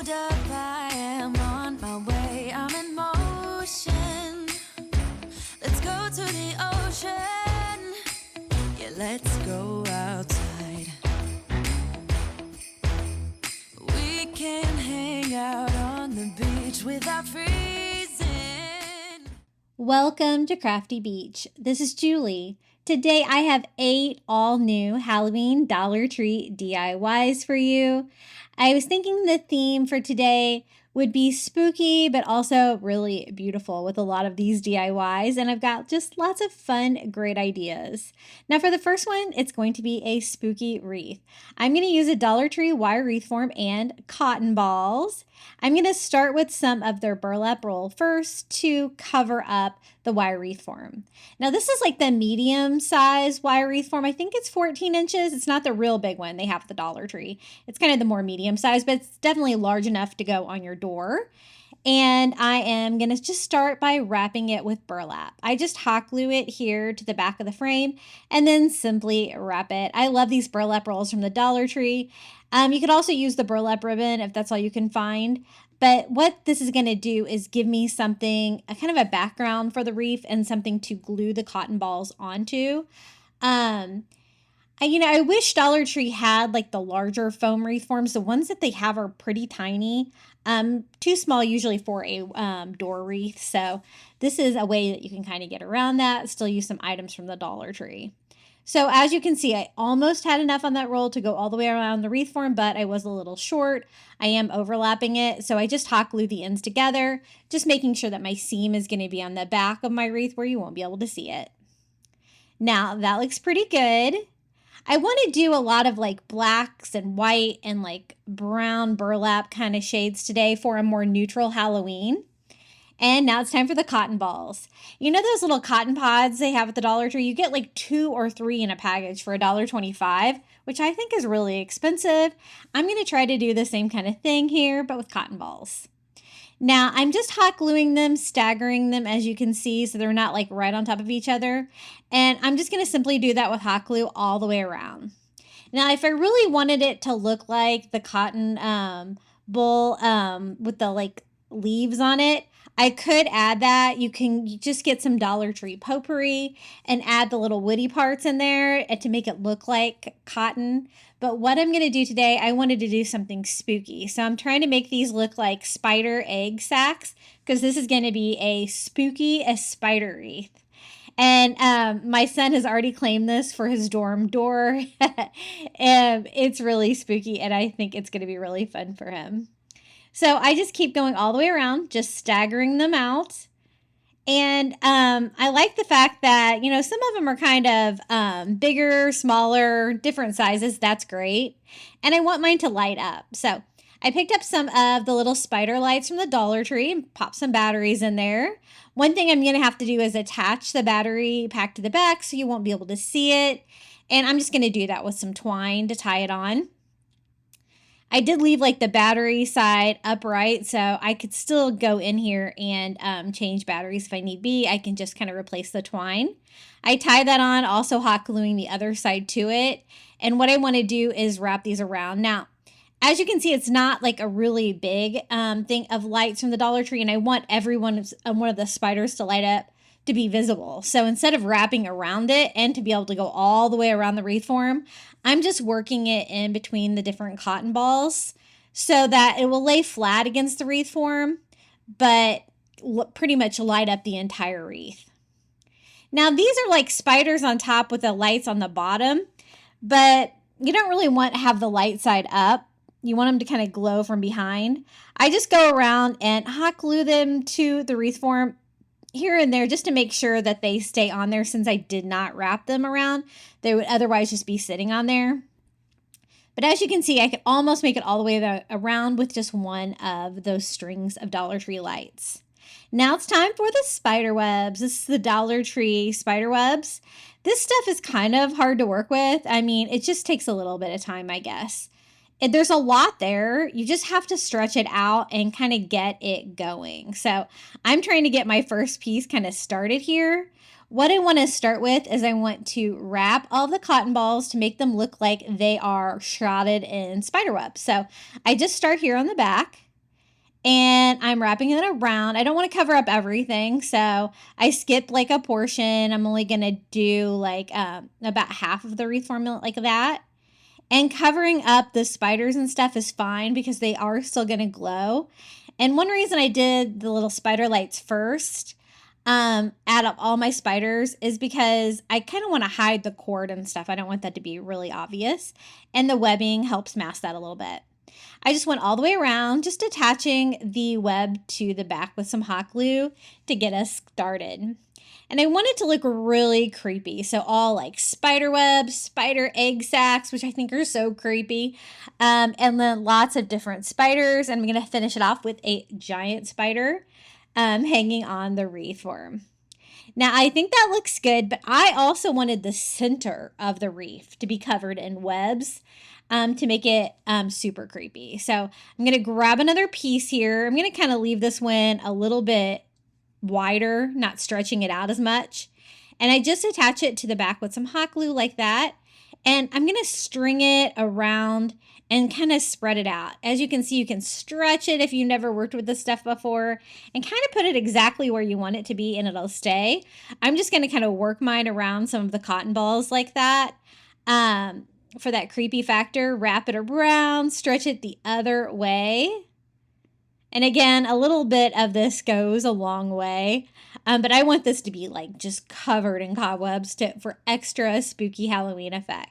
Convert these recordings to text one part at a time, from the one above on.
Hold up, I am on my way. I'm in motion. Let's go to the ocean. Yeah, let's go outside. We can hang out on the beach without freezing. Welcome to Crafty Beach. This is Julie. Today I have 8 all new Halloween Dollar Tree DIYs for you. I was thinking the theme for today would be spooky, but also really beautiful with a lot of these DIYs. And I've got just lots of fun, great ideas. Now for the first one, it's going to be a spooky wreath. I'm going to use a Dollar Tree wire wreath form and cotton balls. I'm going to start with some of their burlap roll first to cover up the wire wreath form. Now this is like the medium size wire wreath form. I think it's 14 inches. It's not the real big one they have at the Dollar Tree. It's kind of the more medium size, but it's definitely large enough to go on your door. And I am going to just start by wrapping it with burlap. I just hot glue it here to the back of the frame and then simply wrap it. I love these burlap rolls from the Dollar Tree. You could also use the burlap ribbon if that's all you can find. But what this is going to do is give me something, a kind of a background for the wreath and something to glue the cotton balls onto. I wish Dollar Tree had like the larger foam wreath forms. The ones that they have are pretty tiny, too small usually for a door wreath. So this is a way that you can kind of get around that, still use some items from the Dollar Tree. So as you can see, I almost had enough on that roll to go all the way around the wreath form, but I was a little short. I am overlapping it, so I just hot glue the ends together, just making sure that my seam is going to be on the back of my wreath where you won't be able to see it. Now that looks pretty good. I want to do a lot of like blacks and white and like brown burlap kind of shades today for a more neutral Halloween. And now it's time for the cotton balls. You know those little cotton pods they have at the Dollar Tree? You get like 2 or 3 in a package for $1.25, which I think is really expensive. I'm going to try to do the same kind of thing here, but with cotton balls. Now I'm just hot gluing them, staggering them as you can see, so they're not like right on top of each other. And I'm just going to simply do that with hot glue all the way around. Now if I really wanted it to look like the cotton bowl with the like leaves on it, I could add that. You can just get some Dollar Tree potpourri and add the little woody parts in there to make it look like cotton. But what I'm going to do today, I wanted to do something spooky. So I'm trying to make these look like spider egg sacs because this is going to be a spider wreath. And my son has already claimed this for his dorm door. And it's really spooky and I think it's going to be really fun for him. So I just keep going all the way around, just staggering them out. And I like the fact that, some of them are kind of bigger, smaller, different sizes. That's great. And I want mine to light up. So I picked up some of the little spider lights from the Dollar Tree and popped some batteries in there. One thing I'm going to have to do is attach the battery pack to the back so you won't be able to see it. And I'm just going to do that with some twine to tie it on. I did leave like the battery side upright, so I could still go in here and change batteries if I need be. I can just kind of replace the twine. I tie that on, also hot gluing the other side to it. And what I want to do is wrap these around. Now, as you can see, it's not like a really big thing of lights from the Dollar Tree, and I want every one of the spiders to light up to be visible. So instead of wrapping around it and to be able to go all the way around the wreath form, I'm just working it in between the different cotton balls so that it will lay flat against the wreath form, but pretty much light up the entire wreath. Now these are like spiders on top with the lights on the bottom, but you don't really want to have the light side up. You want them to kind of glow from behind. I just go around and hot glue them to the wreath form here and there just to make sure that they stay on there since I did not wrap them around. They would otherwise just be sitting on there. But as you can see, I could almost make it all the way around with just one of those strings of Dollar Tree lights. Now it's time for the spider webs. This is the Dollar Tree spider webs. This stuff is kind of hard to work with. I mean, it just takes a little bit of time, I guess. There's a lot there. You just have to stretch it out and kind of get it going. So I'm trying to get my first piece kind of started here. What I want to start with is I want to wrap all the cotton balls to make them look like they are shrouded in spider web. So I just start here on the back and I'm wrapping it around. I don't want to cover up everything, so I skipped like a portion. I'm only going to do like about half of the wreath form like that. And covering up the spiders and stuff is fine because they are still going to glow. And one reason I did the little spider lights first, add up all my spiders, is because I kind of want to hide the cord and stuff. I don't want that to be really obvious. And the webbing helps mask that a little bit. I just went all the way around, just attaching the web to the back with some hot glue to get us started. And I want it to look really creepy. So all like spider webs, spider egg sacs, which I think are so creepy. And then lots of different spiders. And I'm going to finish it off with a giant spider hanging on the wreath form. Now, I think that looks good, but I also wanted the center of the wreath to be covered in webs to make it super creepy. So I'm going to grab another piece here. I'm going to kind of leave this one a little bit wider, not stretching it out as much. And I just attach it to the back with some hot glue like that. And I'm going to string it around and kind of spread it out. As you can see, you can stretch it if you've never worked with this stuff before and kind of put it exactly where you want it to be and it'll stay. I'm just going to kind of work mine around some of the cotton balls like that for that creepy factor. Wrap it around, stretch it the other way. And again, a little bit of this goes a long way. But I want this to be like just covered in cobwebs for extra spooky Halloween effect.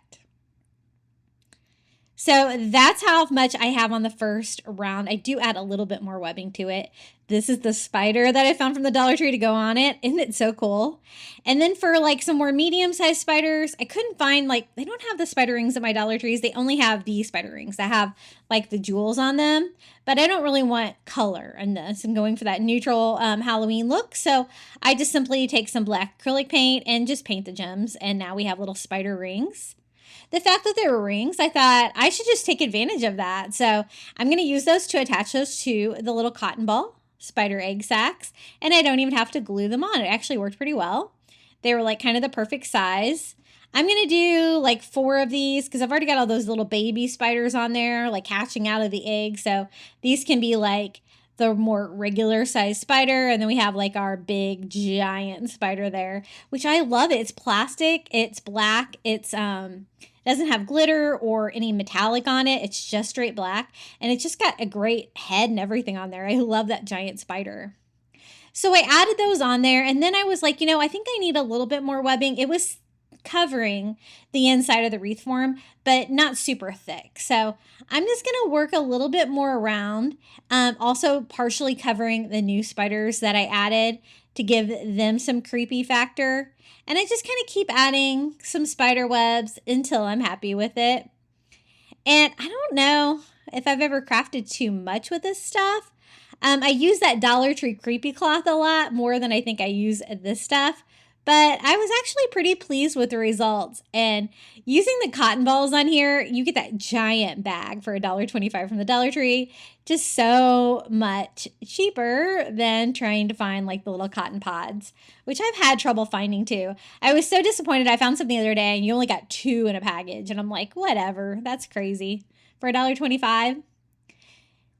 So that's how much I have on the first round. I do add a little bit more webbing to it. This is the spider that I found from the Dollar Tree to go on it. Isn't it so cool? And then for like some more medium-sized spiders, I couldn't find they don't have the spider rings at my Dollar Trees. They only have these spider rings that have like the jewels on them. But I don't really want color in this. I'm going for that neutral Halloween look. So I just simply take some black acrylic paint and just paint the gems. And now we have little spider rings. The fact that they were rings, I thought I should just take advantage of that. So I'm going to use those to attach those to the little cotton ball spider egg sacs. And I don't even have to glue them on. It actually worked pretty well. They were like kind of the perfect size. I'm going to do like 4 of these because I've already got all those little baby spiders on there like hatching out of the egg. So these can be like the more regular size spider. And then we have like our big giant spider there, which I love it. It's plastic. It's black. It's doesn't have glitter or any metallic on it. It's just straight black. And it's just got a great head and everything on there. I love that giant spider. So I added those on there. And then I was like, I think I need a little bit more webbing. It was covering the inside of the wreath form, but not super thick. So I'm just going to work a little bit more around. Also partially covering the new spiders that I added to give them some creepy factor. And I just kind of keep adding some spider webs until I'm happy with it. And I don't know if I've ever crafted too much with this stuff. I use that Dollar Tree creepy cloth a lot more than I think I use this stuff. But I was actually pretty pleased with the results. And using the cotton balls on here, you get that giant bag for $1.25 from the Dollar Tree. Just so much cheaper than trying to find like the little cotton pods, which I've had trouble finding too. I was so disappointed. I found something the other day and you only got 2 in a package. And I'm like, whatever, that's crazy. For $1.25.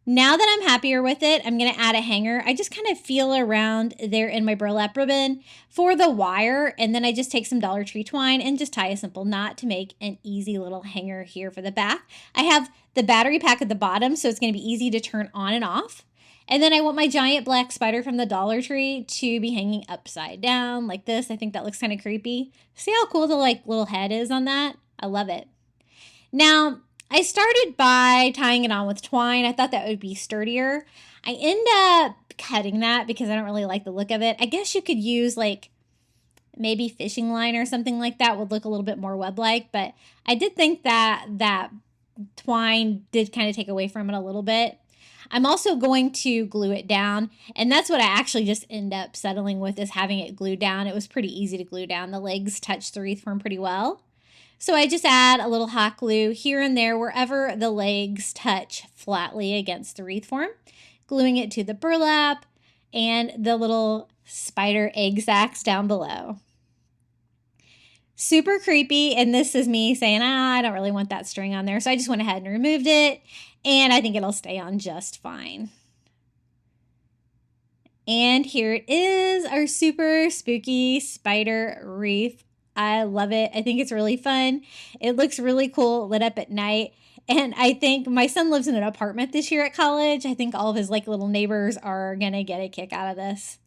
Now that I'm happier with it, I'm going to add a hanger. I just kind of feel around there in my burlap ribbon for the wire. And then I just take some Dollar Tree twine and just tie a simple knot to make an easy little hanger here for the back. I have the battery pack at the bottom, so it's going to be easy to turn on and off. And then I want my giant black spider from the Dollar Tree to be hanging upside down like this. I think that looks kind of creepy. See how cool the little head is on that? I love it. Now, I started by tying it on with twine. I thought that would be sturdier. I end up cutting that because I don't really like the look of it. I guess you could use like maybe fishing line or something like that would look a little bit more web-like, but I did think that twine did kind of take away from it a little bit. I'm also going to glue it down, and that's what I actually just end up settling with is having it glued down. It was pretty easy to glue down. The legs touch the wreath form pretty well. So I just add a little hot glue here and there wherever the legs touch flatly against the wreath form, gluing it to the burlap and the little spider egg sacs down below. Super creepy, and this is me saying, I don't really want that string on there, so I just went ahead and removed it, and I think it'll stay on just fine. And here it is, our super spooky spider wreath. I love it. I think it's really fun. It looks really cool lit up at night. And I think my son lives in an apartment this year at college. I think all of his like little neighbors are going to get a kick out of this.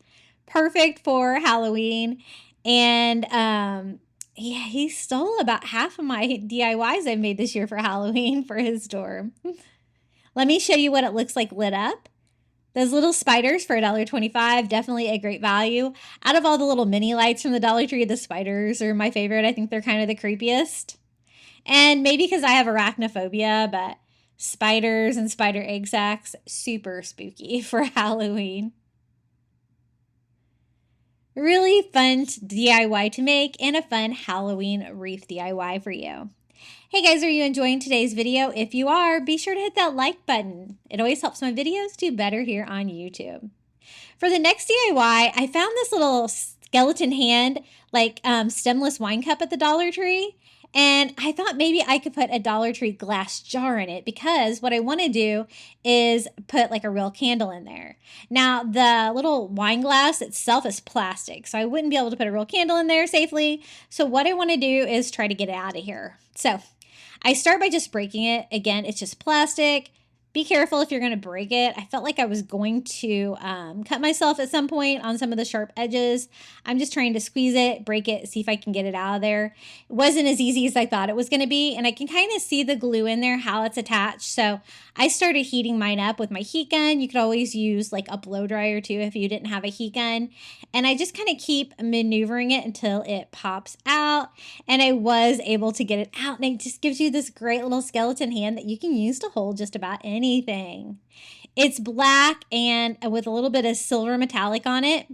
Perfect for Halloween. And he stole about half of my DIYs I've made this year for Halloween for his door. Let me show you what it looks like lit up. Those little spiders for $1.25, definitely a great value. Out of all the little mini lights from the Dollar Tree, the spiders are my favorite. I think they're kind of the creepiest. And maybe because I have arachnophobia, but spiders and spider egg sacs, super spooky for Halloween. Really fun DIY to make and a fun Halloween wreath DIY for you. Hey guys, are you enjoying today's video? If you are, be sure to hit that like button. It always helps my videos do better here on YouTube. For the next DIY, I found this little skeleton hand, like stemless wine cup at the Dollar Tree. And I thought maybe I could put a Dollar Tree glass jar in it because what I want to do is put like a real candle in there. Now, the little wine glass itself is plastic, so I wouldn't be able to put a real candle in there safely. So what I want to do is try to get it out of here. So I start by just breaking it. Again, it's just plastic. Be careful if you're going to break it. I felt like I was going to cut myself at some point on some of the sharp edges. I'm just trying to squeeze it, break it, see if I can get it out of there. It wasn't as easy as I thought it was going to be, and I can kind of see the glue in there, how it's attached. So I started heating mine up with my heat gun. You could always use like a blow dryer too if you didn't have a heat gun. And I just kind of keep maneuvering it until it pops out. And I was able to get it out, and it just gives you this great little skeleton hand that you can use to hold just about anything. It's black and with a little bit of silver metallic on it.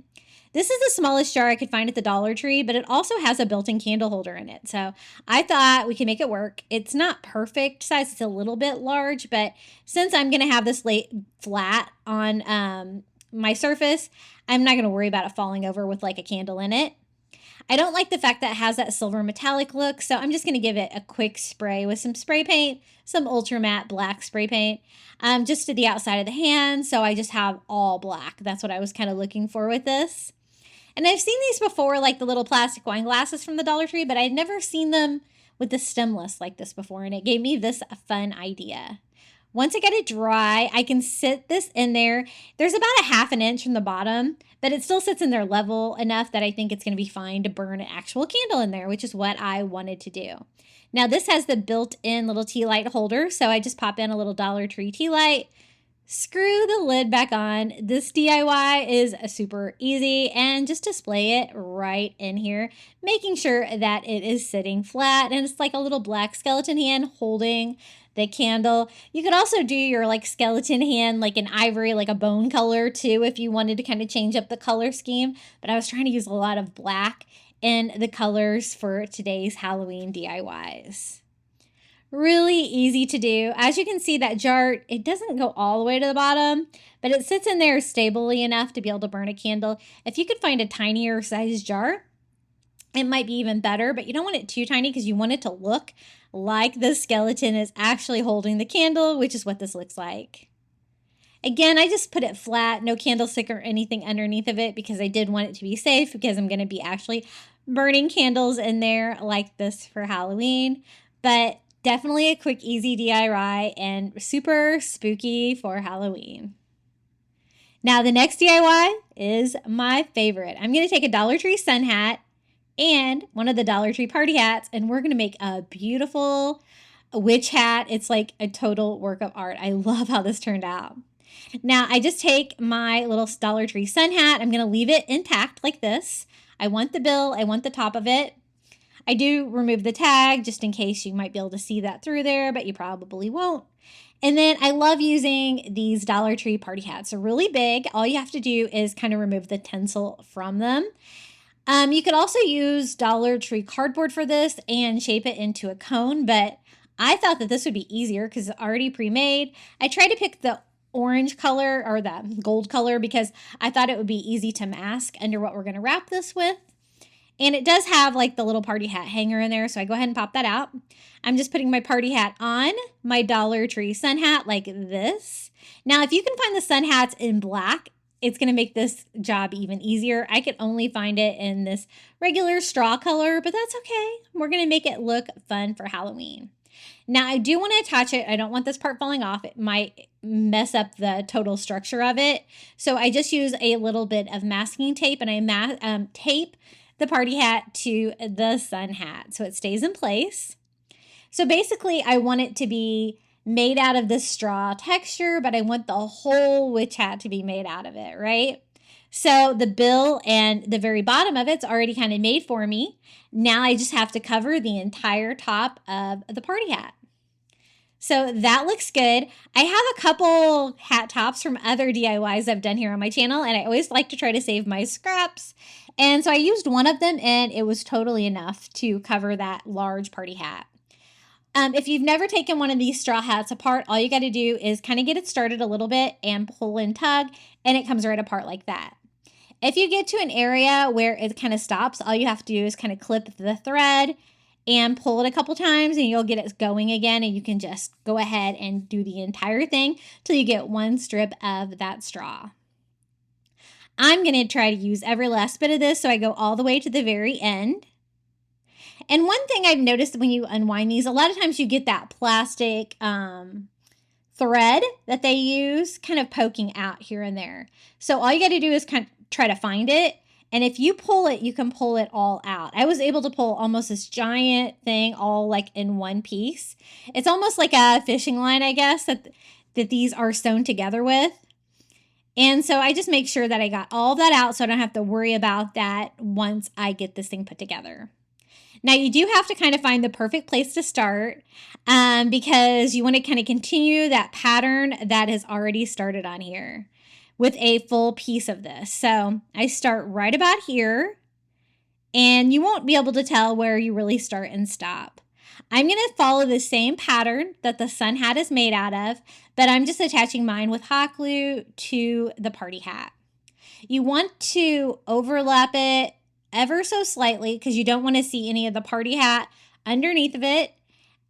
This is the smallest jar I could find at the Dollar Tree, but it also has a built-in candle holder in it. So I thought we could make it work. It's not perfect size. It's a little bit large, but since I'm going to have this flat on my surface, I'm not going to worry about it falling over with like a candle in it. I don't like the fact that it has that silver metallic look, so I'm just going to give it a quick spray with some spray paint, some ultra matte black spray paint, just to the outside of the hand, so I just have all black. That's what I was kind of looking for with this. And I've seen these before, like the little plastic wine glasses from the Dollar Tree, but I'd never seen them with the stemless like this before, and it gave me this fun idea. Once I get it dry, I can sit this in there. There's about a ½ inch from the bottom, but it still sits in there level enough that I think it's going to be fine to burn an actual candle in there, which is what I wanted to do. Now, this has the built-in little tea light holder, so I just pop in a little Dollar Tree tea light, screw the lid back on. This DIY is super easy, and just display it right in here, making sure that it is sitting flat, and it's like a little black skeleton hand holding the candle. You could also do your like skeleton hand like an ivory, like a bone color too, if you wanted to kind of change up the color scheme. But I was trying to use a lot of black in the colors for today's Halloween DIYs. Really easy to do. As you can see, that jar, it doesn't go all the way to the bottom, but it sits in there stably enough to be able to burn a candle. If you could find a tinier size jar, it might be even better, but you don't want it too tiny because you want it to look like the skeleton is actually holding the candle, which is what this looks like. Again, I just put it flat, no candlestick or anything underneath of it because I did want it to be safe because I'm going to be actually burning candles in there like this for Halloween. But definitely a quick, easy DIY and super spooky for Halloween. Now, the next DIY is my favorite. I'm going to take a Dollar Tree sun hat and one of the Dollar Tree party hats, and we're going to make a beautiful witch hat. It's like a total work of art. I love how this turned out. Now, I just take my little Dollar Tree sun hat. I'm going to leave it intact like this. I want the bill. I want the top of it. I do remove the tag just in case you might be able to see that through there, but you probably won't. And then I love using these Dollar Tree party hats. They're really big. All you have to do is kind of remove the tinsel from them. You could also use Dollar Tree cardboard for this and shape it into a cone, but I thought that this would be easier because it's already pre-made. I tried to pick the orange color or the gold color because I thought it would be easy to mask under what we're going to wrap this with. And it does have like the little party hat hanger in there, so I go ahead and pop that out. I'm just putting my party hat on my Dollar Tree sun hat like this. Now, if you can find the sun hats in black, it's going to make this job even easier. I could only find it in this regular straw color, but that's okay. We're going to make it look fun for Halloween. Now, I do want to attach it. I don't want this part falling off. It might mess up the total structure of it. So I just use a little bit of masking tape, and I tape the party hat to the sun hat so it stays in place. So basically, I want it to be made out of this straw texture, but I want the whole witch hat to be made out of it, right? So the bill and the very bottom of it's already kind of made for me. Now I just have to cover the entire top of the party hat. So that looks good. I have a couple hat tops from other DIYs I've done here on my channel, and I always like to try to save my scraps. And so I used one of them, and it was totally enough to cover that large party hat. If you've never taken one of these straw hats apart, all you got to do is kind of get it started a little bit and pull and tug, and it comes right apart like that. If you get to an area where it kind of stops, all you have to do is kind of clip the thread and pull it a couple times, and you'll get it going again, and you can just go ahead and do the entire thing till you get one strip of that straw. I'm going to try to use every last bit of this, so I go all the way to the very end. And one thing I've noticed when you unwind these, a lot of times you get that plastic thread that they use kind of poking out here and there. So all you got to do is kind of try to find it. And if you pull it, you can pull it all out. I was able to pull almost this giant thing all like in one piece. It's almost like a fishing line, I guess, that these are sewn together with. And so I just make sure that I got all that out so I don't have to worry about that once I get this thing put together. Now, you do have to kind of find the perfect place to start because you want to kind of continue that pattern that has already started on here with a full piece of this. So I start right about here, and you won't be able to tell where you really start and stop. I'm going to follow the same pattern that the sun hat is made out of, but I'm just attaching mine with hot glue to the party hat. You want to overlap it ever so slightly because you don't want to see any of the party hat underneath of it.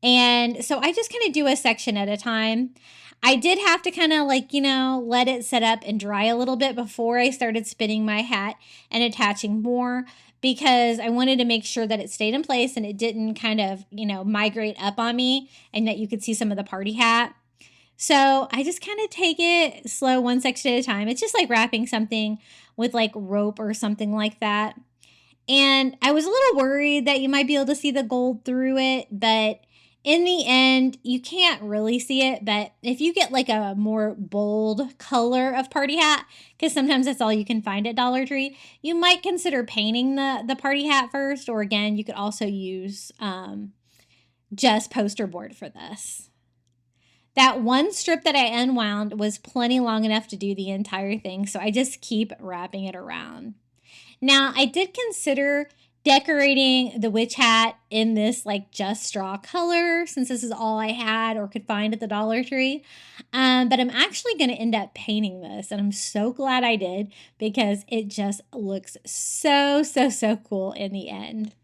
And so I just kind of do a section at a time. I did have to kind of let it set up and dry a little bit before I started spinning my hat and attaching more because I wanted to make sure that it stayed in place and it didn't kind of, migrate up on me and that you could see some of the party hat. So I just kind of take it slow, one section at a time. It's just like wrapping something with like rope or something like that. And I was a little worried that you might be able to see the gold through it, but in the end, you can't really see it. But if you get like a more bold color of party hat, because sometimes that's all you can find at Dollar Tree, you might consider painting the party hat first. Or again, you could also use just poster board for this. That one strip that I unwound was plenty long enough to do the entire thing, so I just keep wrapping it around. Now, I did consider decorating the witch hat in this like just straw color since this is all I had or could find at the Dollar Tree. But I'm actually going to end up painting this, and I'm so glad I did because it just looks so cool in the end.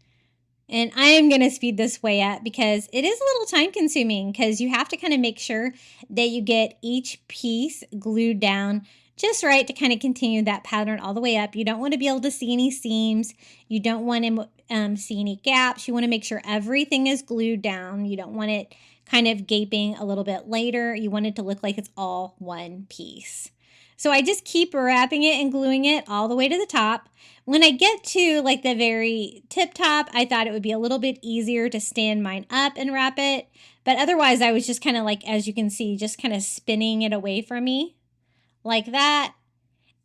And I am going to speed this way up because it is a little time consuming because you have to kind of make sure that you get each piece glued down just right to kind of continue that pattern all the way up. You don't want to be able to see any seams. You don't want to see any gaps. You want to make sure everything is glued down. You don't want it kind of gaping a little bit later. You want it to look like it's all one piece. So I just keep wrapping it and gluing it all the way to the top. When I get to like the very tip top, I thought it would be a little bit easier to stand mine up and wrap it. But otherwise, I was just kind of like, as you can see, just kind of spinning it away from me like that.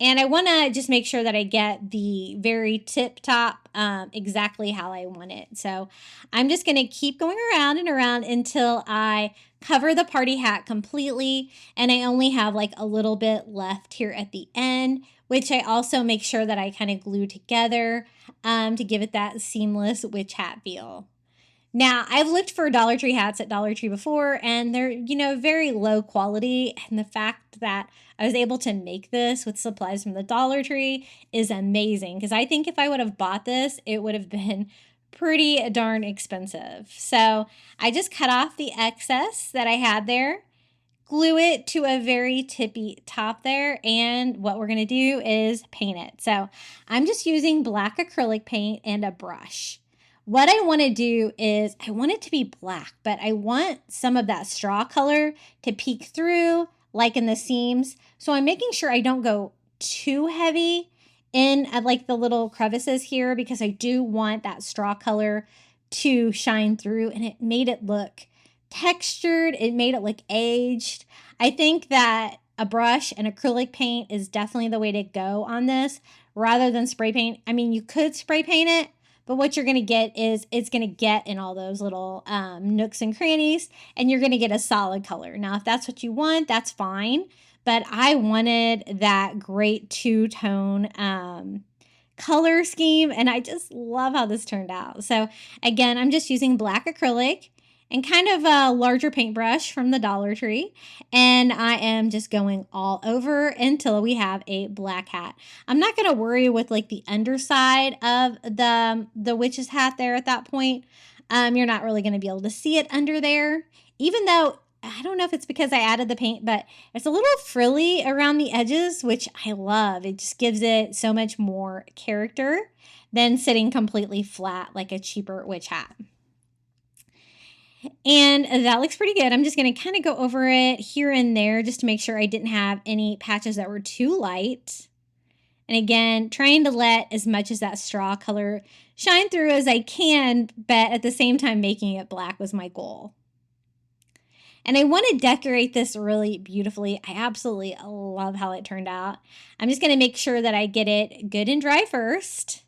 And I want to just make sure that I get the very tip top exactly how I want it. So I'm just going to keep going around and around until I cover the party hat completely. And I only have like a little bit left here at the end, which I also make sure that I kind of glue together to give it that seamless witch hat feel. Now, I've looked for Dollar Tree hats at Dollar Tree before, and they're, very low quality. And the fact that I was able to make this with supplies from the Dollar Tree is amazing. Because I think if I would have bought this, it would have been pretty darn expensive. So I just cut off the excess that I had there, glue it to a very tippy top there, and what we're going to do is paint it. So I'm just using black acrylic paint and a brush. What I want to do is I want it to be black, but I want some of that straw color to peek through, like in the seams. So I'm making sure I don't go too heavy in at like the little crevices here, because I do want that straw color to shine through, and it made it look textured. It made it look aged. I think that a brush and acrylic paint is definitely the way to go on this rather than spray paint. I mean, you could spray paint it, but what you're going to get is it's going to get in all those little nooks and crannies, and you're going to get a solid color. Now, if that's what you want, that's fine. But I wanted that great two-tone color scheme, and I just love how this turned out. So again, I'm just using black acrylic and kind of a larger paintbrush from the Dollar Tree, and I am just going all over until we have a black hat. I'm not going to worry with like the underside of the witch's hat there at that point. You're not really going to be able to see it under there, even though I don't know if it's because I added the paint, but it's a little frilly around the edges, which I love. It just gives it so much more character than sitting completely flat like a cheaper witch hat. And that looks pretty good. I'm just going to kind of go over it here and there just to make sure I didn't have any patches that were too light. And again, trying to let as much as that straw color shine through as I can, but at the same time making it black was my goal. And I want to decorate this really beautifully. I absolutely love how it turned out. I'm just going to make sure that I get it good and dry first.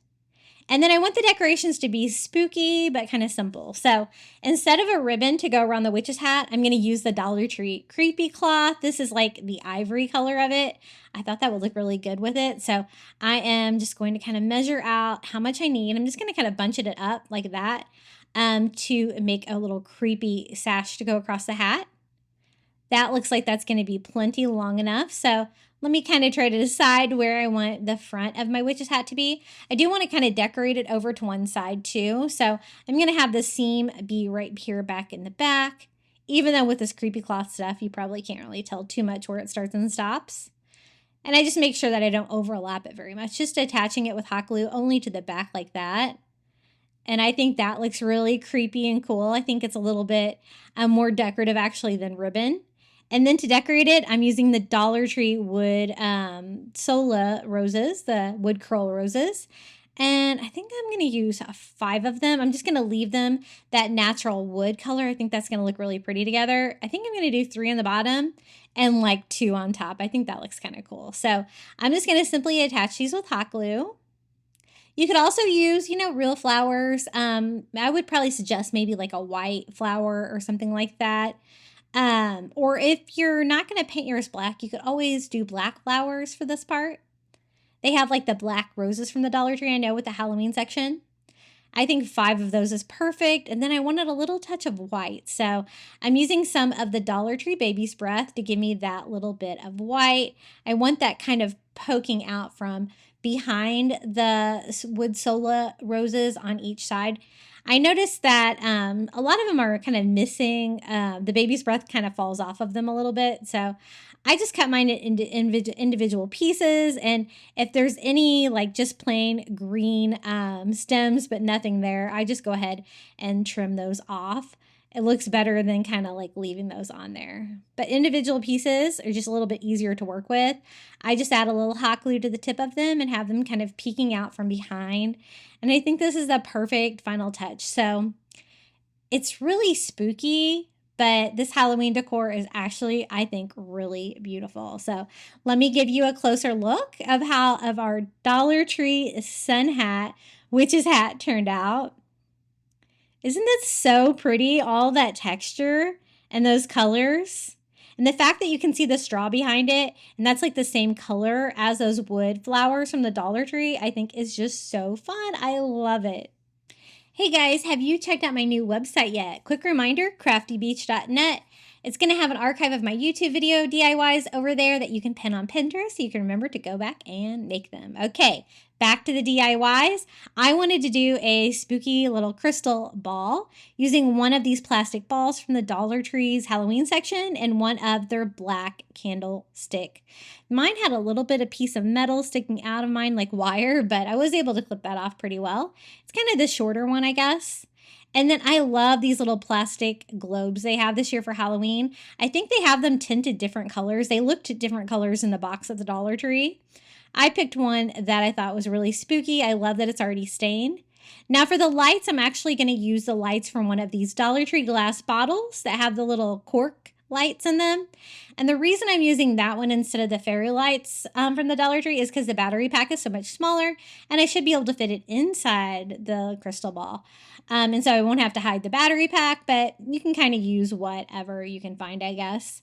And then I want the decorations to be spooky, but kind of simple. So instead of a ribbon to go around the witch's hat, I'm going to use the Dollar Tree creepy cloth. This is like the ivory color of it. I thought that would look really good with it. So I am just going to kind of measure out how much I need. I'm just going to kind of bunch it up like that. To make a little creepy sash to go across the hat. That looks like that's going to be plenty long enough. So let me kind of try to decide where I want the front of my witch's hat to be. I do want to kind of decorate it over to one side too. So I'm going to have the seam be right here back in the back. Even though with this creepy cloth stuff, you probably can't really tell too much where it starts and stops. And I just make sure that I don't overlap it very much. Just attaching it with hot glue only to the back like that. And I think that looks really creepy and cool. I think it's a little bit more decorative actually than ribbon. And then to decorate it, I'm using the Dollar Tree wood sola roses, the wood curl roses. And I think I'm going to use 5 of them. I'm just going to leave them that natural wood color. I think that's going to look really pretty together. I think I'm going to do 3 on the bottom and like 2 on top. I think that looks kind of cool. So I'm just going to simply attach these with hot glue. You could also use, real flowers. I would probably suggest maybe like a white flower or something like that. Or if you're not going to paint yours black, you could always do black flowers for this part. They have like the black roses from the Dollar Tree, I know, with the Halloween section. I think 5 of those is perfect. And then I wanted a little touch of white. So I'm using some of the Dollar Tree Baby's Breath to give me that little bit of white. I want that kind of poking out from behind the wood sola roses on each side. I noticed that a lot of them are kind of missing. The Baby's Breath kind of falls off of them a little bit. So I just cut mine into individual pieces. And if there's any like just plain green stems but nothing there, I just go ahead and trim those off. It looks better than kind of like leaving those on there. But individual pieces are just a little bit easier to work with. I just add a little hot glue to the tip of them and have them kind of peeking out from behind. And I think this is the perfect final touch. So it's really spooky, but this Halloween decor is actually, I think, really beautiful. So let me give you a closer look of how our Dollar Tree sun hat, witch's hat, turned out. Isn't it so pretty? All that texture and those colors. And the fact that you can see the straw behind it, and that's like the same color as those wood flowers from the Dollar Tree, I think is just so fun. I love it. Hey guys, have you checked out my new website yet? Quick reminder, craftybeach.net. It's going to have an archive of my YouTube video DIYs over there that you can pin on Pinterest so you can remember to go back and make them. Okay, back to the DIYs. I wanted to do a spooky little crystal ball using one of these plastic balls from the Dollar Tree's Halloween section and one of their black candlestick. Mine had a little bit of piece of metal sticking out of mine like wire, but I was able to clip that off pretty well. It's kind of the shorter one, I guess. And then I love these little plastic globes they have this year for Halloween. I think they have them tinted different colors. They looked different colors in the box at the Dollar Tree. I picked one that I thought was really spooky. I love that it's already stained. Now for the lights, I'm actually going to use the lights from one of these Dollar Tree glass bottles that have the little cork lights in them. And the reason I'm using that one instead of the fairy lights from the Dollar Tree is because the battery pack is so much smaller and I should be able to fit it inside the crystal ball. And so I won't have to hide the battery pack, but you can kind of use whatever you can find, I guess.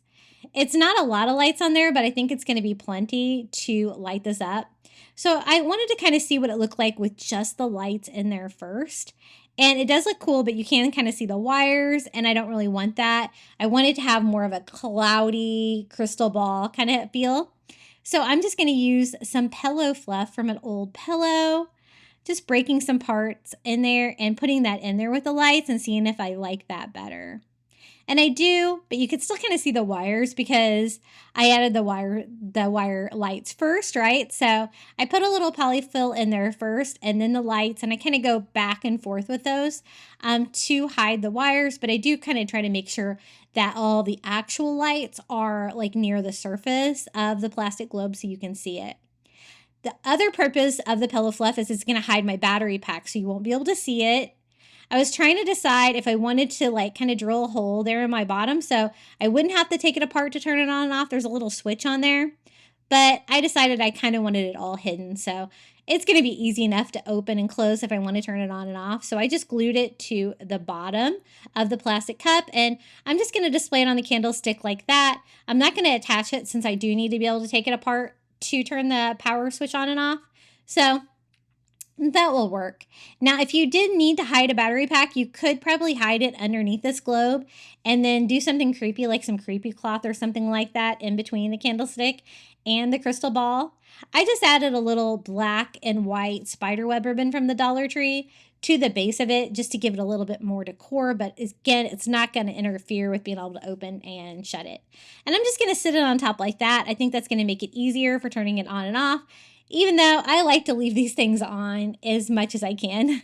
It's not a lot of lights on there, but I think it's going to be plenty to light this up. So I wanted to kind of see what it looked like with just the lights in there first. And it does look cool, but you can kind of see the wires, and I don't really want that. I wanted to have more of a cloudy crystal ball kind of feel. So I'm just going to use some pillow fluff from an old pillow, just breaking some parts in there and putting that in there with the lights and seeing if I like that better. And I do, but you can still kind of see the wires because I added the wire lights first, right? So I put a little polyfill in there first and then the lights, and I kind of go back and forth with those to hide the wires, but I do kind of try to make sure that all the actual lights are like near the surface of the plastic globe so you can see it. The other purpose of the pillow fluff is it's going to hide my battery pack so you won't be able to see it. I was trying to decide if I wanted to like kind of drill a hole there in my bottom so I wouldn't have to take it apart to turn it on and off. There's a little switch on there, but I decided I kind of wanted it all hidden. So it's going to be easy enough to open and close if I want to turn it on and off. So I just glued it to the bottom of the plastic cup, and I'm just going to display it on the candlestick like that. I'm not going to attach it since I do need to be able to take it apart to turn the power switch on and off. So that will work. Now, if you did need to hide a battery pack, you could probably hide it underneath this globe and then do something creepy like some creepy cloth or something like that in between the candlestick and the crystal ball. I just added a little black and white spider web ribbon from the Dollar Tree to the base of it just to give it a little bit more decor, but again, it's not going to interfere with being able to open and shut it. And I'm just going to sit it on top like that. I think that's going to make it easier for turning it on and off, even though I like to leave these things on as much as I can.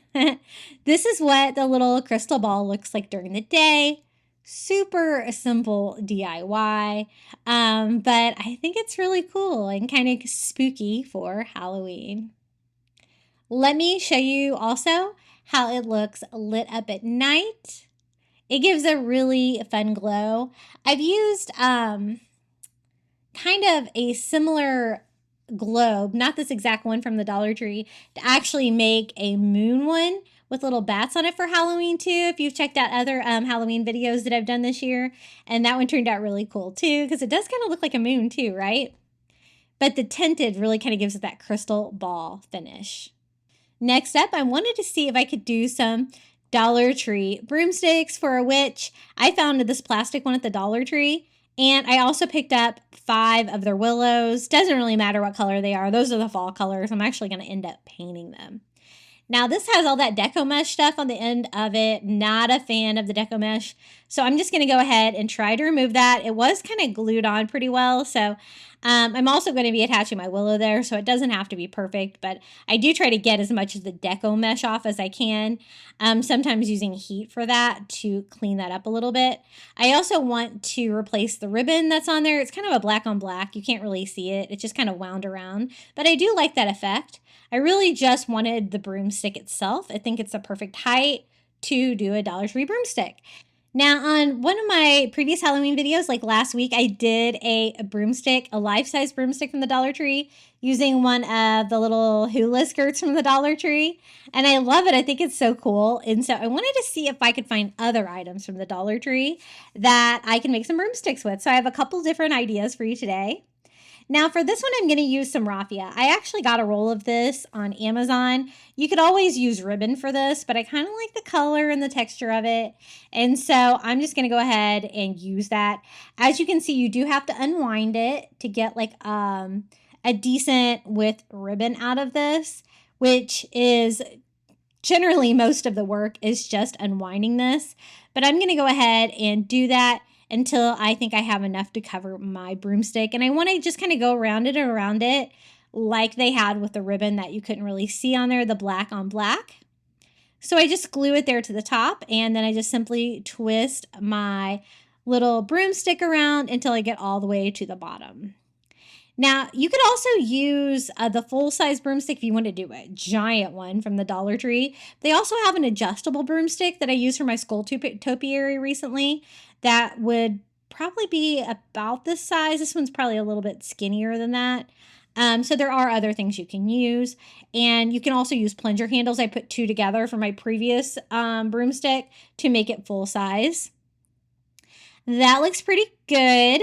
This is what the little crystal ball looks like during the day. Super simple DIY, but I think it's really cool and kind of spooky for Halloween. Let me show you also how it looks lit up at night. It gives a really fun glow. I've used kind of a similar globe, not this exact one from the Dollar Tree, to actually make a moon one with little bats on it for Halloween too, if you've checked out other Halloween videos that I've done this year. And that one turned out really cool too, because it does kind of look like a moon too, right? But the tinted really kind of gives it that crystal ball finish. Next up, I wanted to see if I could do some Dollar Tree broomsticks for a witch. I found this plastic one at the Dollar Tree, and I also picked up 5 of their willows. Doesn't really matter what color they are. Those are the fall colors. I'm actually going to end up painting them. Now, this has all that deco mesh stuff on the end of it. Not a fan of the deco mesh. So I'm just going to go ahead and try to remove that. It was kind of glued on pretty well. So I'm also going to be attaching my willow there, so it doesn't have to be perfect. But I do try to get as much of the deco mesh off as I can. Sometimes using heat for that to clean that up a little bit. I also want to replace the ribbon that's on there. It's kind of a black on black. You can't really see it. It's just kind of wound around. But I do like that effect. I really just wanted the broomstick itself. I think it's the perfect height to do a Dollar Tree broomstick. Now, on one of my previous Halloween videos, like last week, I did a broomstick, a life-size broomstick from the Dollar Tree, using one of the little hula skirts from the Dollar Tree. And I love it. I think it's so cool. And so I wanted to see if I could find other items from the Dollar Tree that I can make some broomsticks with. So I have a couple different ideas for you today. Now for this one, I'm going to use some raffia. I actually got a roll of this on Amazon. You could always use ribbon for this, but I kind of like the color and the texture of it. And so I'm just going to go ahead and use that. As you can see, you do have to unwind it to get like a decent width ribbon out of this, which is generally most of the work is just unwinding this. But I'm going to go ahead and do that until I think I have enough to cover my broomstick. And I want to just kind of go around it and around it like they had with the ribbon that you couldn't really see on there, the black on black. So I just glue it there to the top, and then I just simply twist my little broomstick around until I get all the way to the bottom. Now, you could also use the full-size broomstick if you want to do a giant one from the Dollar Tree. They also have an adjustable broomstick that I used for my skull topiary recently that would probably be about this size. This one's probably a little bit skinnier than that. So there are other things you can use. And you can also use plunger handles. I put 2 together for my previous broomstick to make it full size. That looks pretty good.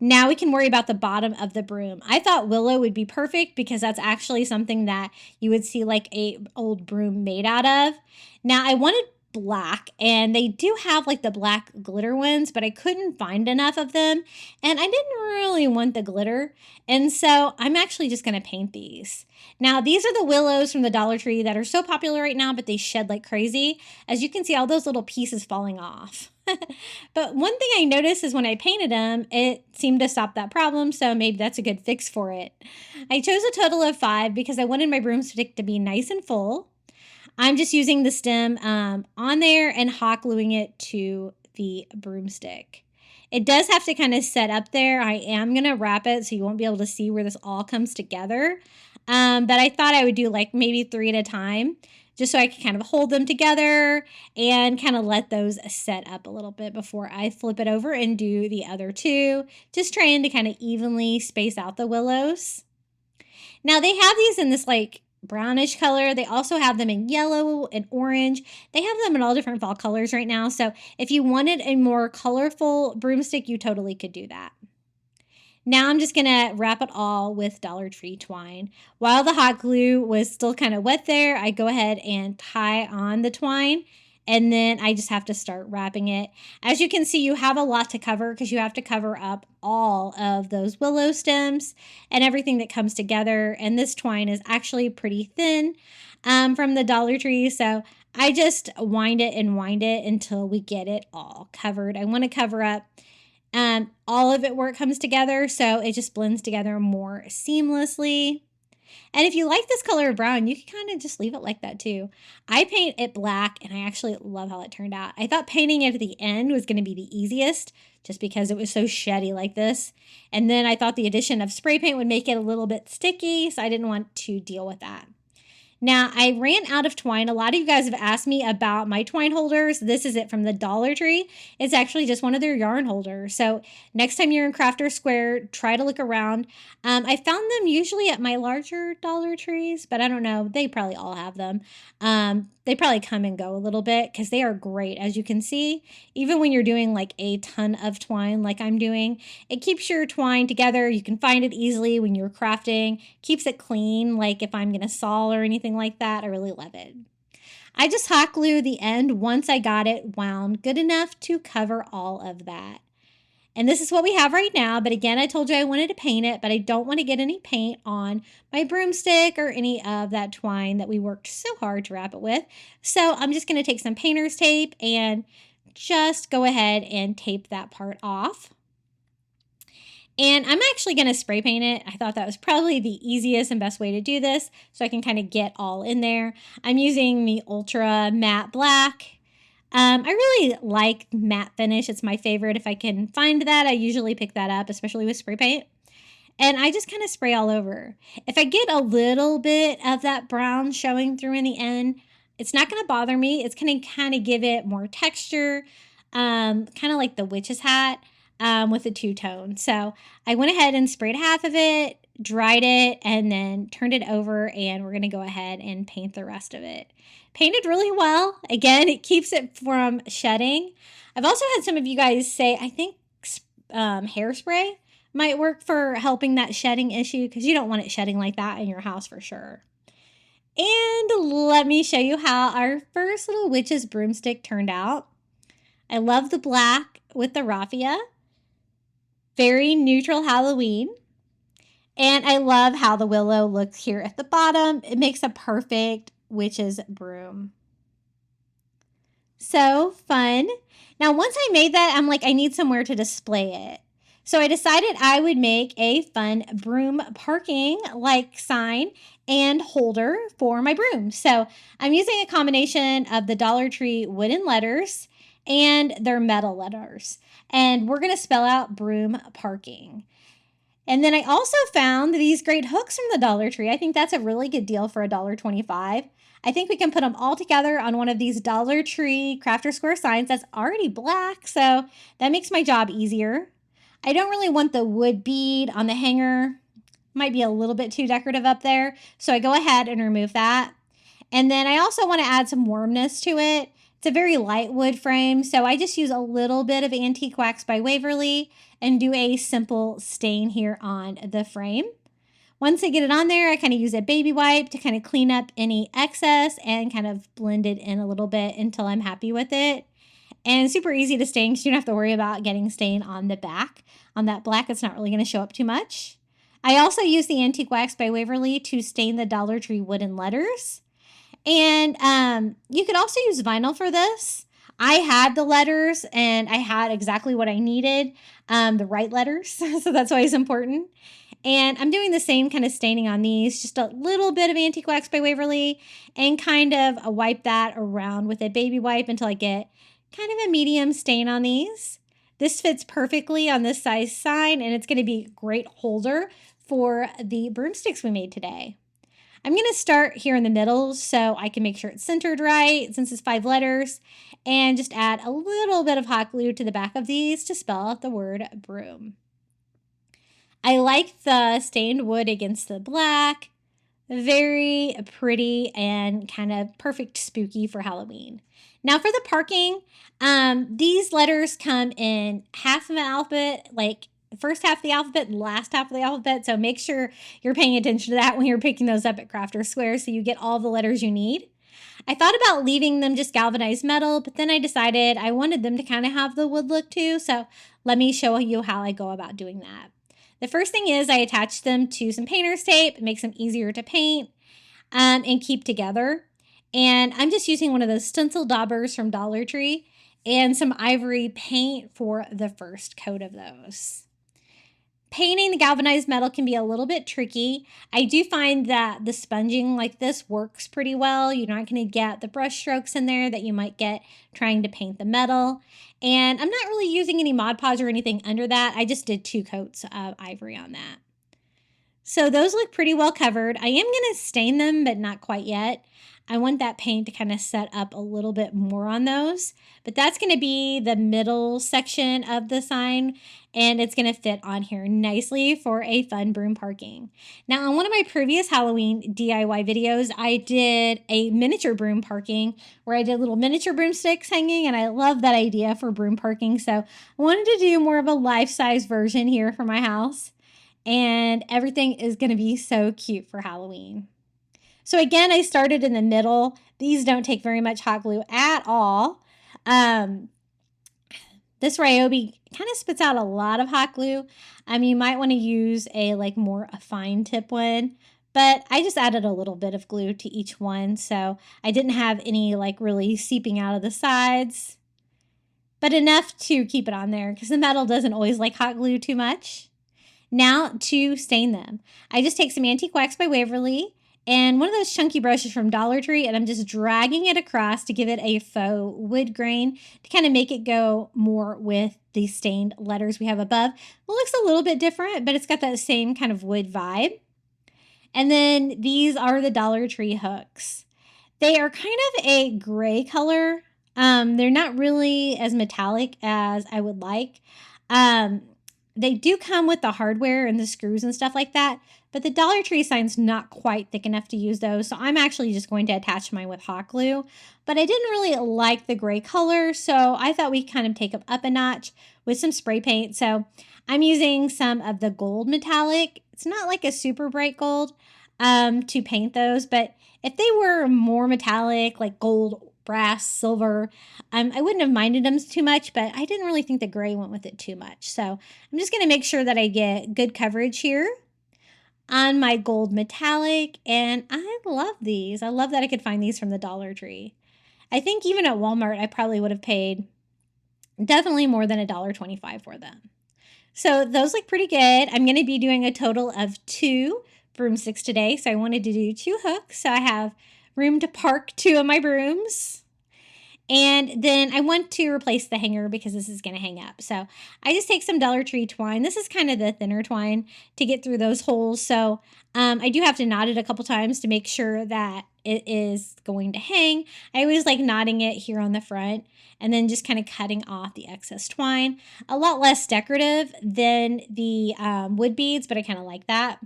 Now we can worry about the bottom of the broom. I thought willow would be perfect because that's actually something that you would see like a old broom made out of. Now I wanted black, and they do have like the black glitter ones, but I couldn't find enough of them, and I didn't really want the glitter, and so I'm actually just going to paint these. Now these are the willows from the Dollar Tree that are so popular right now, but they shed like crazy. As you can see, all those little pieces falling off. But one thing I noticed is when I painted them, it seemed to stop that problem, so maybe that's a good fix for it. I chose a total of 5 because I wanted my broomstick to be nice and full. I'm just using the stem on there and hot gluing it to the broomstick. It does have to kind of set up there. I am going to wrap it so you won't be able to see where this all comes together. But I thought I would do like maybe 3 at a time, just so I can kind of hold them together and kind of let those set up a little bit before I flip it over and do the other 2. Just trying to kind of evenly space out the willows. Now they have these in this like brownish color. They also have them in yellow and orange. They have them in all different fall colors right now. So if you wanted a more colorful broomstick, you totally could do that. Now I'm just going to wrap it all with Dollar Tree twine. While the hot glue was still kind of wet there, I go ahead and tie on the twine, and then I just have to start wrapping it. As you can see, you have a lot to cover because you have to cover up all of those willow stems and everything that comes together. And this twine is actually pretty thin from the Dollar Tree, so I just wind it and wind it until we get it all covered. I want to cover up all of it where it comes together, so it just blends together more seamlessly. And if you like this color of brown, you can kind of just leave it like that too. I paint it black, and I actually love how it turned out. I thought painting it at the end was going to be the easiest just because it was so sheddy like this. And then I thought the addition of spray paint would make it a little bit sticky, so I didn't want to deal with that. Now, I ran out of twine. A lot of you guys have asked me about my twine holders. This is it from the Dollar Tree. It's actually just one of their yarn holders. So next time you're in Crafter Square, try to look around. I found them usually at my larger Dollar Trees, but I don't know. They probably all have them. They probably come and go a little bit because they are great. As you can see, even when you're doing like a ton of twine like I'm doing, it keeps your twine together. You can find it easily when you're crafting. Keeps it clean, like if I'm going to saw or anything like that. I really love it. I just hot glue the end once I got it wound good enough to cover all of that. And this is what we have right now. But again, I told you I wanted to paint it, but I don't want to get any paint on my broomstick or any of that twine that we worked so hard to wrap it with. So I'm just going to take some painter's tape and just go ahead and tape that part off. And I'm actually going to spray paint it. I thought that was probably the easiest and best way to do this, so I can kind of get all in there. I'm using the Ultra Matte Black. I really like matte finish. It's my favorite. If I can find that, I usually pick that up, especially with spray paint. And I just kind of spray all over. If I get a little bit of that brown showing through in the end, it's not going to bother me. It's going to kind of give it more texture, kind of like the witch's hat with a two-tone. So I went ahead and sprayed half of it, dried it, and then turned it over, and we're going to go ahead and paint the rest of it. Painted really well. Again, it keeps it from shedding. I've also had some of you guys say, I think hairspray Might work for helping that shedding issue because you don't want it shedding like that in your house for sure. And let me show you how our first little witch's broomstick turned out. I love the black with the raffia. Very neutral Halloween. And I love how the willow looks here at the bottom. It makes a perfect witch's broom. So fun. Now, once I made that, I'm like, I need somewhere to display it. So I decided I would make a fun broom parking like sign and holder for my broom. So I'm using a combination of the Dollar Tree wooden letters and their metal letters. And we're going to spell out broom parking. And then I also found these great hooks from the Dollar Tree. I think that's a really good deal for $1.25. I think we can put them all together on one of these Dollar Tree Crafter Square signs that's already black, so that makes my job easier. I don't really want the wood bead on the hanger. Might be a little bit too decorative up there, so I go ahead and remove that. And then I also want to add some warmness to it. It's a very light wood frame, so I just use a little bit of Antique Wax by Waverly and do a simple stain here on the frame. Once I get it on there, I kind of use a baby wipe to kind of clean up any excess and kind of blend it in a little bit until I'm happy with it. And super easy to stain because you don't have to worry about getting stain on the back. On that black, it's not really going to show up too much. I also use the Antique Wax by Waverly to stain the Dollar Tree wooden letters. And you could also use vinyl for this. I had the letters and I had exactly what I needed, the right letters. So that's why it's important. And I'm doing the same kind of staining on these, just a little bit of Antique Wax by Waverly and kind of wipe that around with a baby wipe until I get kind of a medium stain on these. This fits perfectly on this size sign and it's going to be a great holder for the broomsticks we made today. I'm going to start here in the middle so I can make sure it's centered right since it's 5 letters and just add a little bit of hot glue to the back of these to spell out the word broom. I like the stained wood against the black. Very pretty and kind of perfect spooky for Halloween. Now for the parking, these letters come in half of an alphabet, like the first half of the alphabet and last half of the alphabet. So make sure you're paying attention to that when you're picking those up at Crafter Square so you get all the letters you need. I thought about leaving them just galvanized metal, but then I decided I wanted them to kind of have the wood look too. So let me show you how I go about doing that. The first thing is I attach them to some painter's tape. It makes them easier to paint and keep together. And I'm just using one of those stencil daubers from Dollar Tree and some ivory paint for the first coat of those. Painting the galvanized metal can be a little bit tricky. I do find that the sponging like this works pretty well. You're not going to get the brush strokes in there that you might get trying to paint the metal. And I'm not really using any Mod Podge or anything under that. I just did 2 coats of ivory on that. So those look pretty well covered. I am going to stain them, but not quite yet. I want that paint to kind of set up a little bit more on those. But that's going to be the middle section of the sign. And it's going to fit on here nicely for a fun broom parking. Now, on one of my previous Halloween DIY videos, I did a miniature broom parking where I did little miniature broomsticks hanging. And I love that idea for broom parking. So I wanted to do more of a life-size version here for my house. And everything is going to be so cute for Halloween. So again, I started in the middle. These don't take very much hot glue at all. This Ryobi kind of spits out a lot of hot glue. You might want to use a more fine tip one, but I just added a little bit of glue to each one. So I didn't have any really seeping out of the sides, but enough to keep it on there because the metal doesn't always like hot glue too much. Now to stain them. I just take some Antique Wax by Waverly and one of those chunky brushes from Dollar Tree, and I'm just dragging it across to give it a faux wood grain to kind of make it go more with the stained letters we have above. It looks a little bit different, but it's got that same kind of wood vibe. And then these are the Dollar Tree hooks. They are kind of a gray color. They're not really as metallic as I would like. They do come with the hardware and the screws and stuff like that, but the Dollar Tree sign's not quite thick enough to use those, so I'm actually just going to attach mine with hot glue. But I didn't really like the gray color, so I thought we'd kind of take them up a notch with some spray paint. So I'm using some of the gold metallic. It's not like a super bright gold to paint those, but if they were more metallic, like gold, brass, silver, I wouldn't have minded them too much, but I didn't really think the gray went with it too much. So I'm just going to make sure that I get good coverage here on my gold metallic, and I love these. I love that I could find these from the Dollar Tree. I think even at Walmart, I probably would have paid definitely more than $1.25 for them. So those look pretty good. I'm going to be doing a total of 2 broomsticks today. So I wanted to do 2 hooks. So I have room to park 2 of my brooms. And then I want to replace the hanger because this is going to hang up. So I just take some Dollar Tree twine. This is kind of the thinner twine to get through those holes. So I do have to knot it a couple times to make sure that it is going to hang. I always like knotting it here on the front and then just kind of cutting off the excess twine. A lot less decorative than the wood beads, but I kind of like that.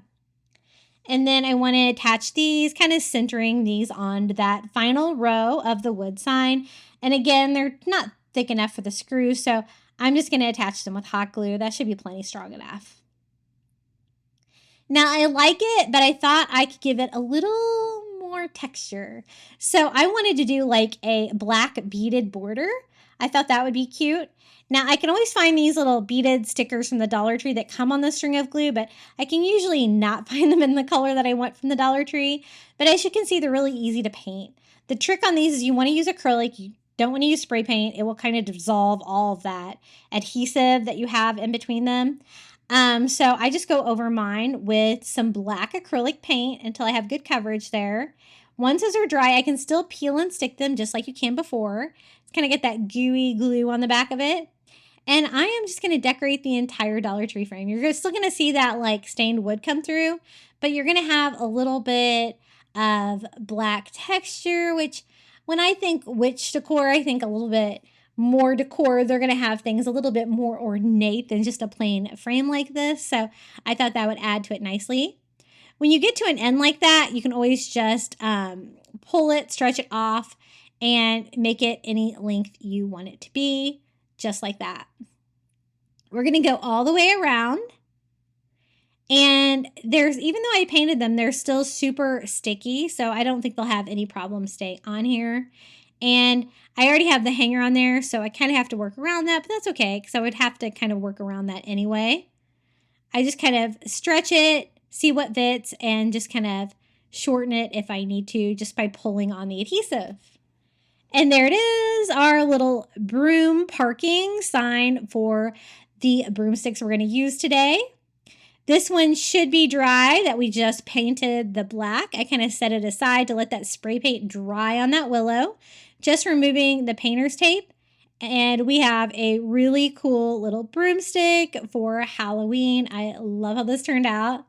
And then I want to attach these, kind of centering these on that final row of the wood sign. And again, they're not thick enough for the screws, so I'm just going to attach them with hot glue. That should be plenty strong enough. Now, I like it, but I thought I could give it a little more texture. So I wanted to do like a black beaded border. I thought that would be cute. Now, I can always find these little beaded stickers from the Dollar Tree that come on the string of glue, but I can usually not find them in the color that I want from the Dollar Tree. But as you can see, they're really easy to paint. The trick on these is you want to use acrylic. You don't want to use spray paint. It will kind of dissolve all of that adhesive that you have in between them. So I just go over mine with some black acrylic paint until I have good coverage there. Once those are dry, I can still peel and stick them just like you can before. Kind of get that gooey glue on the back of it. And I am just going to decorate the entire Dollar Tree frame. You're still going to see that like stained wood come through, but you're going to have a little bit of black texture, which when I think witch decor, I think a little bit more decor. They're going to have things a little bit more ornate than just a plain frame like this. So I thought that would add to it nicely. When you get to an end like that, you can always just pull it, stretch it off, and make it any length you want it to be, just like that. We're going to go all the way around. And even though I painted them, they're still super sticky, so I don't think they'll have any problem staying on here. And I already have the hanger on there, so I kind of have to work around that, but that's okay, because I would have to kind of work around that anyway. I just kind of stretch it, see what fits, and just kind of shorten it if I need to, just by pulling on the adhesive. And there it is, our little broom parking sign for the broomsticks we're going to use today. This one should be dry that we just painted the black. I kind of set it aside to let that spray paint dry on that willow. Just removing the painter's tape. And we have a really cool little broomstick for Halloween. I love how this turned out.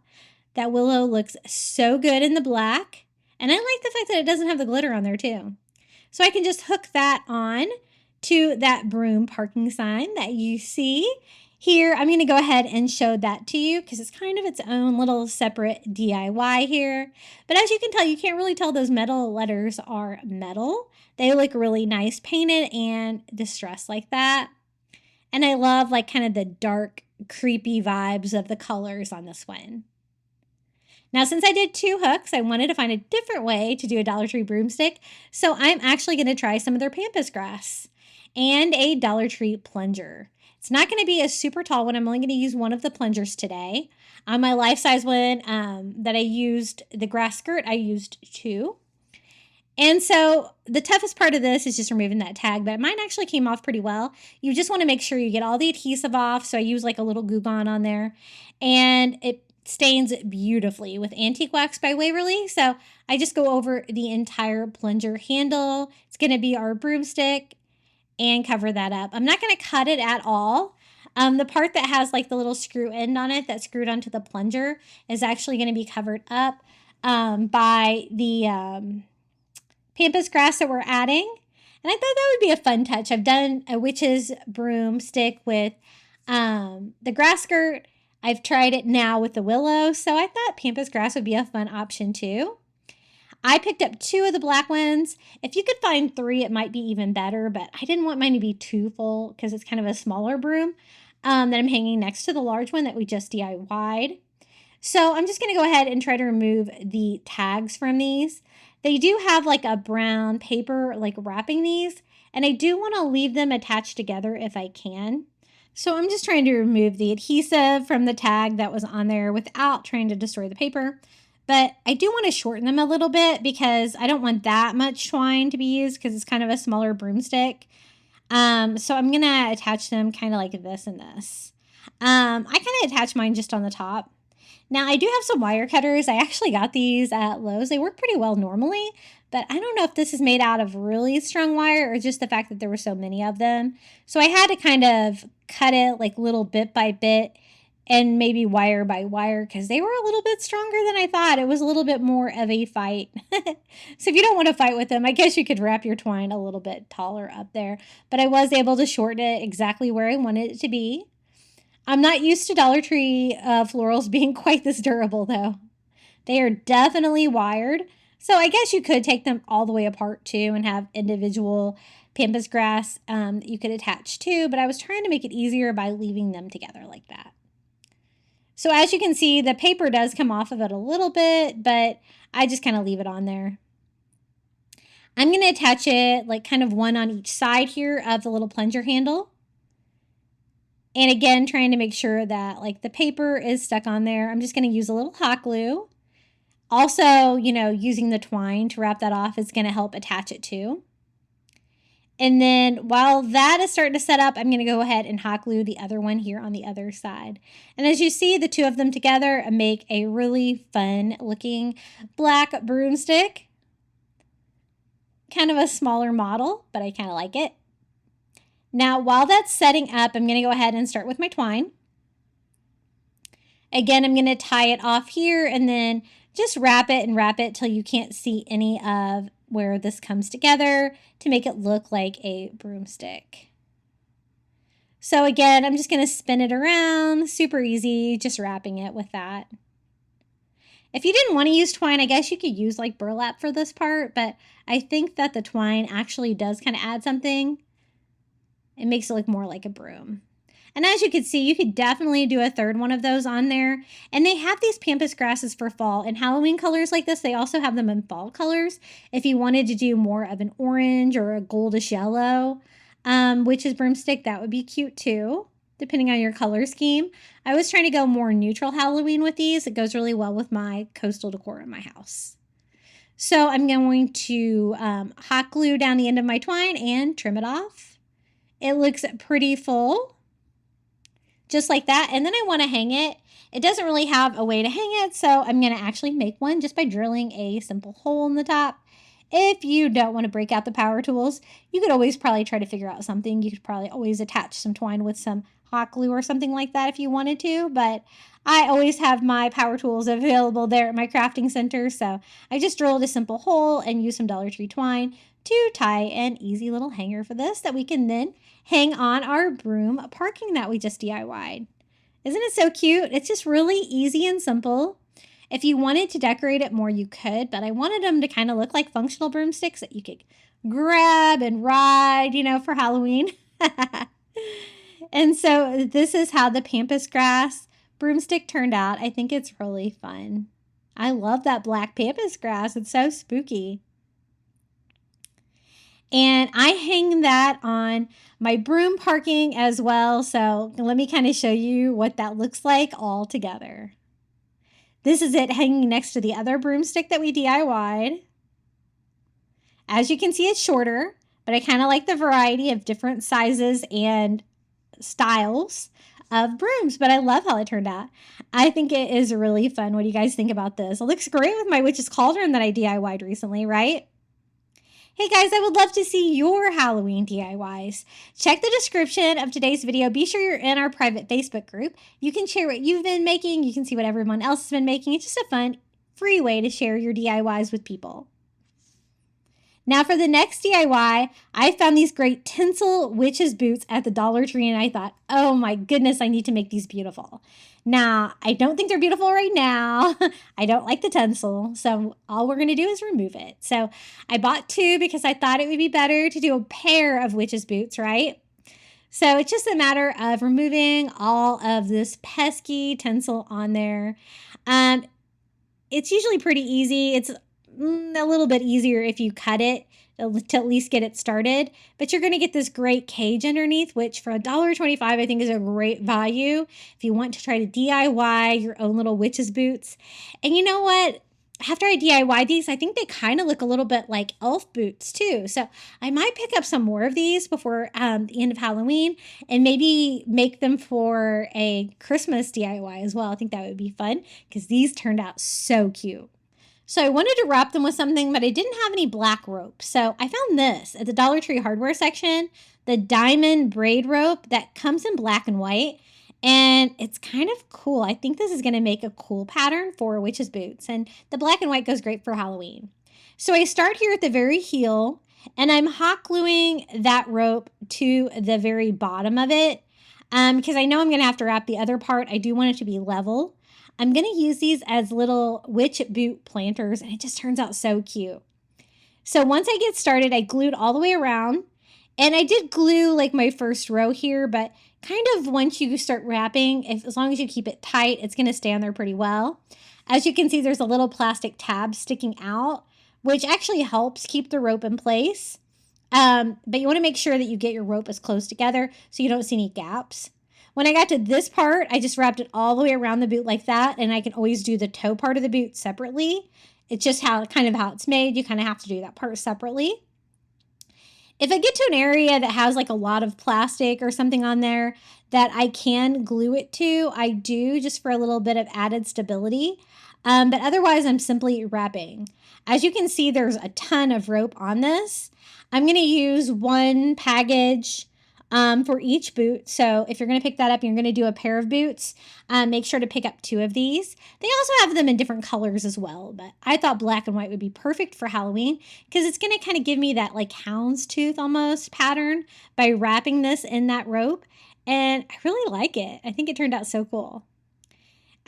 That willow looks so good in the black. And I like the fact that it doesn't have the glitter on there too. So I can just hook that on to that broom parking sign that you see. Here, I'm going to go ahead and show that to you because it's kind of its own little separate DIY here. But as you can tell, you can't really tell those metal letters are metal. They look really nice painted and distressed like that. And I love like kind of the dark, creepy vibes of the colors on this one. Now, since I did 2 hooks, I wanted to find a different way to do a Dollar Tree broomstick. So I'm actually going to try some of their pampas grass and a Dollar Tree plunger. It's not going to be a super tall one. I'm only going to use one of the plungers today. On my life-size one that I used, the grass skirt, I used 2. And so the toughest part of this is just removing that tag, but mine actually came off pretty well. You just want to make sure you get all the adhesive off. So I use like a little Goo Gone on there. And it stains beautifully with Antique Wax by Waverly. So I just go over the entire plunger handle. It's going to be our broomstick. And cover that up. I'm not going to cut it at all. The part that has like the little screw end on it that's screwed onto the plunger is actually going to be covered up by the pampas grass that we're adding. And I thought that would be a fun touch. I've done a witch's broomstick with the grass skirt. I've tried it now with the willow. So I thought pampas grass would be a fun option too. I picked up 2 of the black ones. If you could find 3, it might be even better, but I didn't want mine to be too full because it's kind of a smaller broom that I'm hanging next to the large one that we just DIY'd. So I'm just going to go ahead and try to remove the tags from these. They do have like a brown paper like wrapping these, and I do want to leave them attached together if I can. So I'm just trying to remove the adhesive from the tag that was on there without trying to destroy the paper. But I do want to shorten them a little bit because I don't want that much twine to be used because it's kind of a smaller broomstick. So I'm going to attach them kind of like this and this. I kind of attach mine just on the top. Now, I do have some wire cutters. I actually got these at Lowe's. They work pretty well normally, but I don't know if this is made out of really strong wire or just the fact that there were so many of them. So I had to kind of cut it like little bit by bit and maybe wire by wire because they were a little bit stronger than I thought. It was a little bit more of a fight. So if you don't want to fight with them, I guess you could wrap your twine a little bit taller up there. But I was able to shorten it exactly where I wanted it to be. I'm not used to Dollar Tree florals being quite this durable, though. They are definitely wired, so I guess you could take them all the way apart, too, and have individual pampas grass that you could attach to, but I was trying to make it easier by leaving them together like that. So as you can see, the paper does come off of it a little bit, but I just kind of leave it on there. I'm going to attach it like kind of one on each side here of the little plunger handle. And again, trying to make sure that like the paper is stuck on there. I'm just going to use a little hot glue. Also, using the twine to wrap that off is going to help attach it too. And then while that is starting to set up, I'm going to go ahead and hot glue the other one here on the other side. And as you see, the 2 of them together make a really fun looking black broomstick. Kind of a smaller model, but I kind of like it. Now, while that's setting up, I'm going to go ahead and start with my twine. Again, I'm going to tie it off here and then just wrap it till you can't see any of where this comes together to make it look like a broomstick. So again, I'm just going to spin it around, super easy, just wrapping it with that. If you didn't want to use twine, I guess you could use like burlap for this part, but I think that the twine actually does kind of add something. It makes it look more like a broom. And as you can see, you could definitely do a 3rd one of those on there. And they have these pampas grasses for fall and Halloween colors like this. They also have them in fall colors. If you wanted to do more of an orange or a goldish yellow, which is broomstick, that would be cute too, depending on your color scheme. I was trying to go more neutral Halloween with these. It goes really well with my coastal decor in my house. So I'm going to hot glue down the end of my twine and trim it off. It looks pretty full, just like that. And then I want to hang it. It doesn't really have a way to hang it, so I'm going to actually make one just by drilling a simple hole in the top. If you don't want to break out the power tools, you could always probably try to figure out something. You could probably always attach some twine with some hot glue or something like that if you wanted to, but I always have my power tools available there at my crafting center, so I just drilled a simple hole and used some Dollar Tree twine to tie an easy little hanger for this that we can then hang on our broom parking that we just DIY'd. Isn't it so cute? It's just really easy and simple. If you wanted to decorate it more, you could, but I wanted them to kind of look like functional broomsticks that you could grab and ride, for Halloween. And so this is how the pampas grass broomstick turned out. I think it's really fun. I love that black pampas grass. It's so spooky. And I hang that on my broom parking as well. So let me kind of show you what that looks like all together. This is it hanging next to the other broomstick that we DIY'd. As you can see, it's shorter, but I kind of like the variety of different sizes and styles of brooms, but I love how it turned out. I think it is really fun. What do you guys think about this? It looks great with my witch's cauldron that I DIY'd recently, right? Hey guys, I would love to see your Halloween DIYs. Check the description of today's video. Be sure you're in our private Facebook group. You can share what you've been making. You can see what everyone else has been making. It's just a fun, free way to share your DIYs with people. Now for the next DIY, I found these great tinsel witch's boots at the Dollar Tree and I thought, oh my goodness, I need to make these beautiful. Now, I don't think they're beautiful right now. I don't like the tinsel, so all we're going to do is remove it. So I bought 2 because I thought it would be better to do a pair of witch's boots, right? So it's just a matter of removing all of this pesky tinsel on there. It's usually pretty easy. It's a little bit easier if you cut it to at least get it started. But you're going to get this great cage underneath, which for $1.25 I think is a great value if you want to try to DIY your own little witch's boots. And you know what? After I DIY these, I think they kind of look a little bit like elf boots too. So I might pick up some more of these before the end of Halloween and maybe make them for a Christmas DIY as well. I think that would be fun because these turned out so cute. So I wanted to wrap them with something, but I didn't have any black rope. So I found this at the Dollar Tree hardware section, the diamond braid rope that comes in black and white. And it's kind of cool. I think this is going to make a cool pattern for witch's boots. And the black and white goes great for Halloween. So I start here at the very heel, and I'm hot gluing that rope to the very bottom of it because I know I'm going to have to wrap the other part. I do want it to be level. I'm going to use these as little witch boot planters, and it just turns out so cute. So once I get started, I glued all the way around. And I did glue like my first row here, but kind of once you start wrapping, as long as you keep it tight, it's going to stay on there pretty well. As you can see, there's a little plastic tab sticking out, which actually helps keep the rope in place. But you want to make sure that you get your rope as close together so you don't see any gaps. When I got to this part, I just wrapped it all the way around the boot like that, and I can always do the toe part of the boot separately. It's just how it's made. You kind of have to do that part separately. If I get to an area that has like a lot of plastic or something on there that I can glue it to, I do just for a little bit of added stability. But otherwise, I'm simply wrapping. As you can see, there's a ton of rope on this. I'm going to use 1 package for each boot. So if you're going to pick that up, you're going to do a pair of boots. Make sure to pick up 2 of these. They also have them in different colors as well, but I thought black and white would be perfect for Halloween because it's going to kind of give me that like houndstooth almost pattern by wrapping this in that rope. And I really like it. I think it turned out so cool.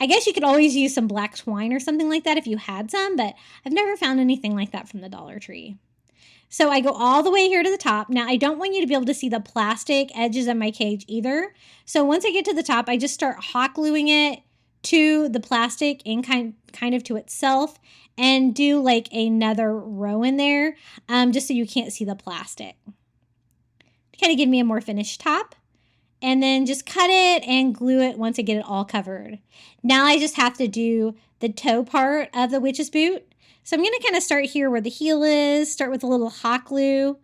I guess you could always use some black twine or something like that if you had some, but I've never found anything like that from the Dollar Tree. So I go all the way here to the top. Now, I don't want you to be able to see the plastic edges of my cage either. So once I get to the top, I just start hot gluing it to the plastic and kind of to itself and do like another row in there just so you can't see the plastic. To kind of give me a more finished top. And then just cut it and glue it once I get it all covered. Now I just have to do the toe part of the witch's boot. So I'm going to kind of start here where the heel is, start with a little hot glue,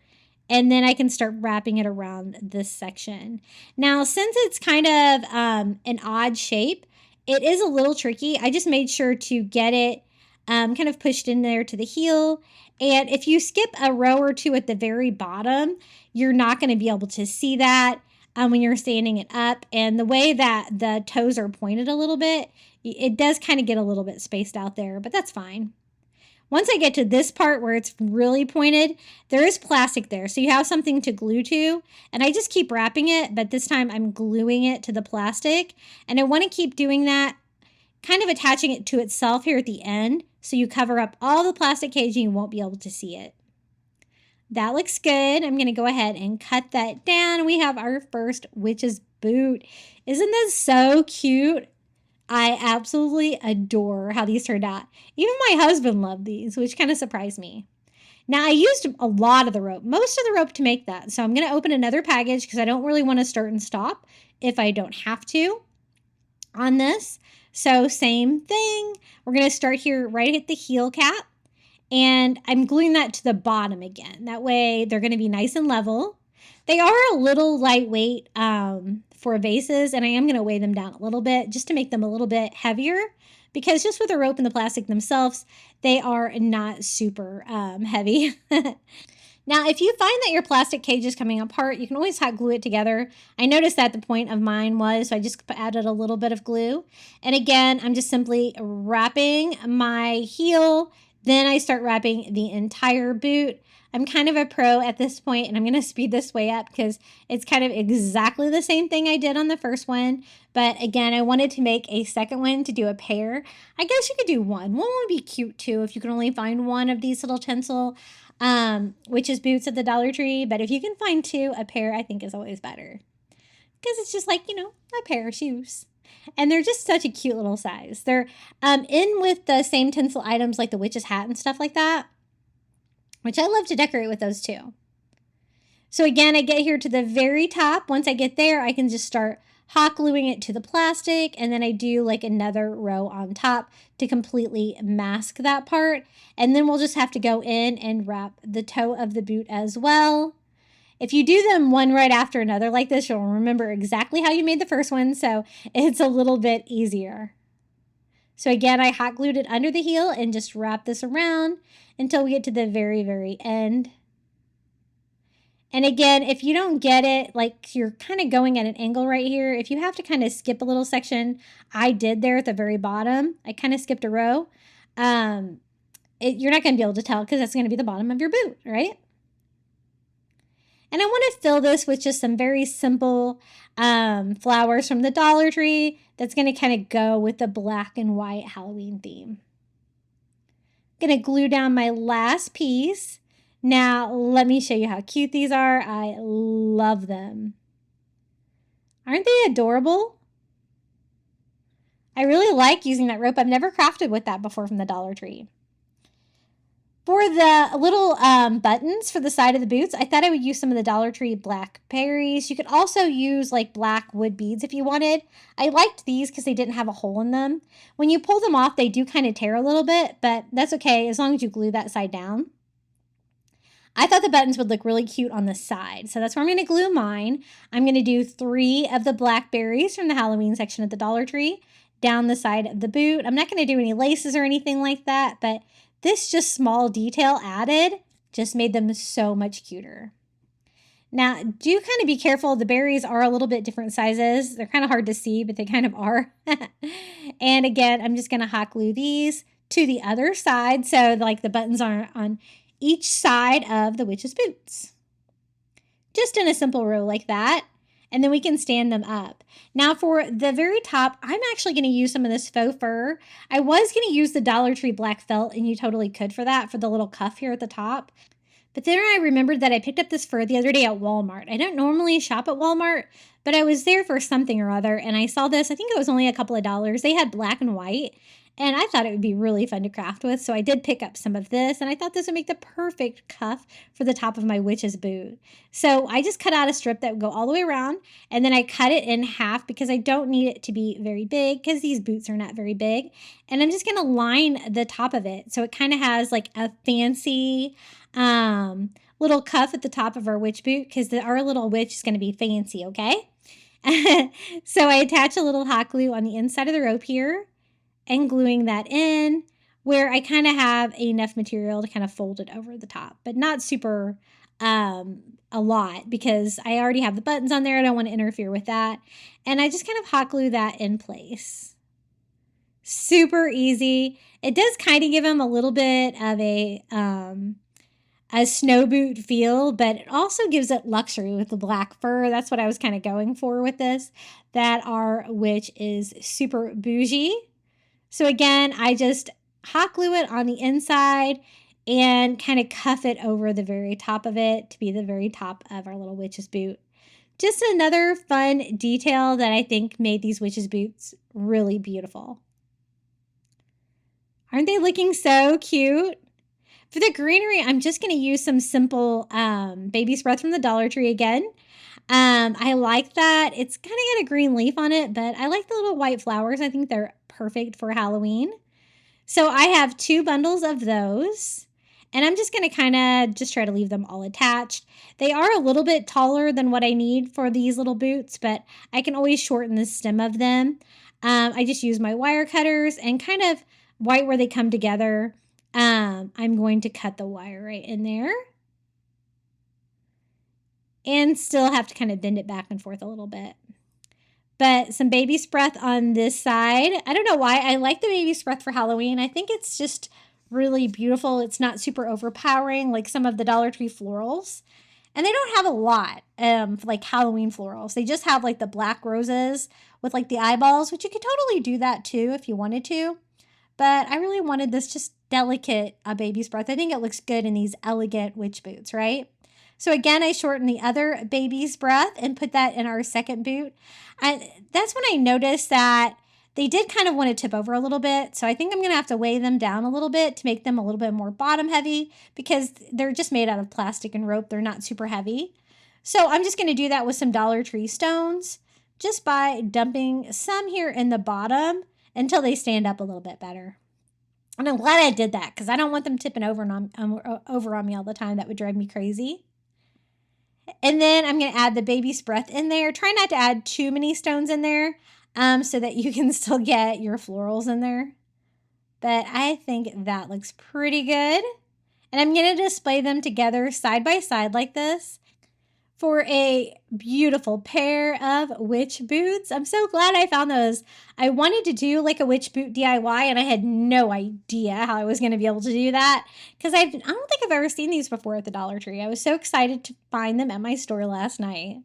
and then I can start wrapping it around this section. Now, since it's kind of an odd shape, it is a little tricky. I just made sure to get it kind of pushed in there to the heel. And if you skip a row or 2 at the very bottom, you're not going to be able to see that when you're standing it up. And the way that the toes are pointed a little bit, it does kind of get a little bit spaced out there, but that's fine. Once I get to this part where it's really pointed, there is plastic there. So you have something to glue to. And I just keep wrapping it, but this time I'm gluing it to the plastic. And I want to keep doing that, kind of attaching it to itself here at the end. So you cover up all the plastic cage and you won't be able to see it. That looks good. I'm going to go ahead and cut that down. We have our first witch's boot. Isn't this so cute? I absolutely adore how these turned out. Even my husband loved these, which kind of surprised me. Now, I used a lot of the rope, most of the rope to make that. So I'm going to open another package because I don't really want to start and stop if I don't have to on this. So same thing. We're going to start here right at the heel cap. And I'm gluing that to the bottom again. That way they're going to be nice and level. They are a little lightweight for vases, and I am going to weigh them down a little bit just to make them a little bit heavier because just with the rope and the plastic themselves, they are not super heavy. Now, if you find that your plastic cage is coming apart, you can always hot glue it together. I noticed that the point of mine was, so I just added a little bit of glue. And again, I'm just simply wrapping my heel Then I start wrapping the entire boot. I'm kind of a pro at this point, and I'm going to speed this way up because it's kind of exactly the same thing I did on the first one. But again, I wanted to make a second one to do a pair. I guess you could do one. One would be cute too if you can only find one of these little tinsel witches boots at the Dollar Tree. But if you can find two, a pair I think is always better. Because it's just like, you know, a pair of shoes. And they're just such a cute little size. They're in with the same tinsel items like the witch's hat and stuff like that, which I love to decorate with those too. So again, I get here to the very top. Once I get there, I can just start hot gluing it to the plastic, and then I do like another row on top to completely mask that part. And then we'll just have to go in and wrap the toe of the boot as well. If you do them one right after another like this, you'll remember exactly how you made the first one, so it's a little bit easier. So again, I hot glued it under the heel and just wrap this around until we get to the very, very end. And again, if you don't get it, like you're kind of going at an angle right here, if you have to kind of skip a little section, I did there at the very bottom. I kind of skipped a row. You're not going to be able to tell because that's going to be the bottom of your boot, right? And I want to fill this with just some very simple flowers from the Dollar Tree that's going to kind of go with the black and white Halloween theme. I'm going to glue down my last piece. Now, let me show you how cute these are. I love them. Aren't they adorable? I really like using that rope. I've never crafted with that before from the Dollar Tree. For the little buttons for the side of the boots, I thought I would use some of the Dollar Tree black berries. You could also use like black wood beads if you wanted. I liked these because they didn't have a hole in them. When you pull them off, they do kind of tear a little bit, but that's okay as long as you glue that side down. I thought the buttons would look really cute on the side, so that's where I'm going to glue mine. I'm going to do 3 of the blackberries from the Halloween section at the Dollar Tree down the side of the boot. I'm not going to do any laces or anything like that, but this just small detail added just made them so much cuter. Now, do kind of be careful. The berries are a little bit different sizes. They're kind of hard to see, but they kind of are. And again, I'm just going to hot glue these to the other side so like the buttons are on each side of the witch's boots. Just in a simple row like that. And then we can stand them up. Now for the very top, I'm actually going to use some of this faux fur. I was going to use the Dollar Tree black felt, and you totally could for that, for the little cuff here at the top. But then I remembered that I picked up this fur the other day at Walmart. I don't normally shop at Walmart, but I was there for something or other, and I saw this. I think it was only a couple of dollars. They had black and white, and I thought it would be really fun to craft with, so I did pick up some of this, and I thought this would make the perfect cuff for the top of my witch's boot. So I just cut out a strip that would go all the way around, and then I cut it in half because I don't need it to be very big because these boots are not very big. And I'm just going to line the top of it so it kind of has like a fancy little cuff at the top of our witch boot because our little witch is going to be fancy, okay? So I attach a little hot glue on the inside of the rope here and gluing that in where I kind of have enough material to kind of fold it over the top, but not super a lot because I already have the buttons on there. I don't want to interfere with that. And I just kind of hot glue that in place. Super easy. It does kind of give them a little bit of a snow boot feel, but it also gives it luxury with the black fur. That's what I was kind of going for with this. That our witch is super bougie. So again, I just hot glue it on the inside and kind of cuff it over the very top of it to be the very top of our little witch's boot. Just another fun detail that I think made these witch's boots really beautiful. Aren't they looking so cute? For the greenery, I'm just going to use some simple baby's breath from the Dollar Tree again. I like that. It's kind of got a green leaf on it, but I like the little white flowers. I think they're perfect for Halloween. So I have 2 bundles of those, and I'm just going to kind of just try to leave them all attached. They are a little bit taller than what I need for these little boots, but I can always shorten the stem of them. I just use my wire cutters and kind of right where they come together. I'm going to cut the wire right in there and still have to kind of bend it back and forth a little bit. But some baby's breath on this side. I don't know why I like the baby's breath for Halloween. I think it's just really beautiful. It's not super overpowering like some of the Dollar Tree florals. And they don't have a lot like Halloween florals. They just have like the black roses with like the eyeballs, which you could totally do that too if you wanted to. But I really wanted this just delicate baby's breath. I think it looks good in these elegant witch boots, right? So again, I shortened the other baby's breath and put that in our second boot. And that's when I noticed that they did kind of want to tip over a little bit. So I think I'm going to have to weigh them down a little bit to make them a little bit more bottom heavy because they're just made out of plastic and rope. They're not super heavy. So I'm just going to do that with some Dollar Tree stones just by dumping some here in the bottom until they stand up a little bit better. And I'm glad I did that because I don't want them tipping over on me all the time. That would drive me crazy. And then I'm going to add the baby's breath in there. Try not to add too many stones in there so that you can still get your florals in there. But I think that looks pretty good. And I'm going to display them together side by side like this for a beautiful pair of witch boots. I'm so glad I found those. I wanted to do like a witch boot DIY and I had no idea how I was going to be able to do that because I don't think I've ever seen these before at the Dollar Tree. I was so excited to find them at my store last night.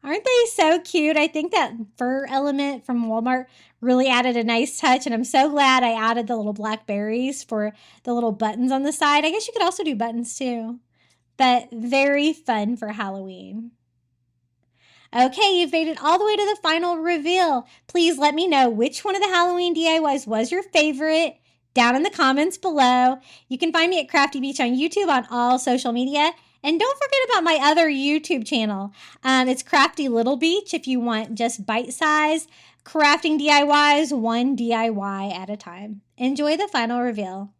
Aren't they so cute? I think that fur element from Walmart really added a nice touch, and I'm so glad I added the little black berries for the little buttons on the side. I guess you could also do buttons too. But very fun for Halloween. Okay, you've made it all the way to the final reveal. Please let me know which one of the Halloween DIYs was your favorite down in the comments below. You can find me at Crafty Beach on YouTube on all social media. And don't forget about my other YouTube channel. It's Crafty Little Beach if you want just bite-sized crafting DIYs, one DIY at a time. Enjoy the final reveal.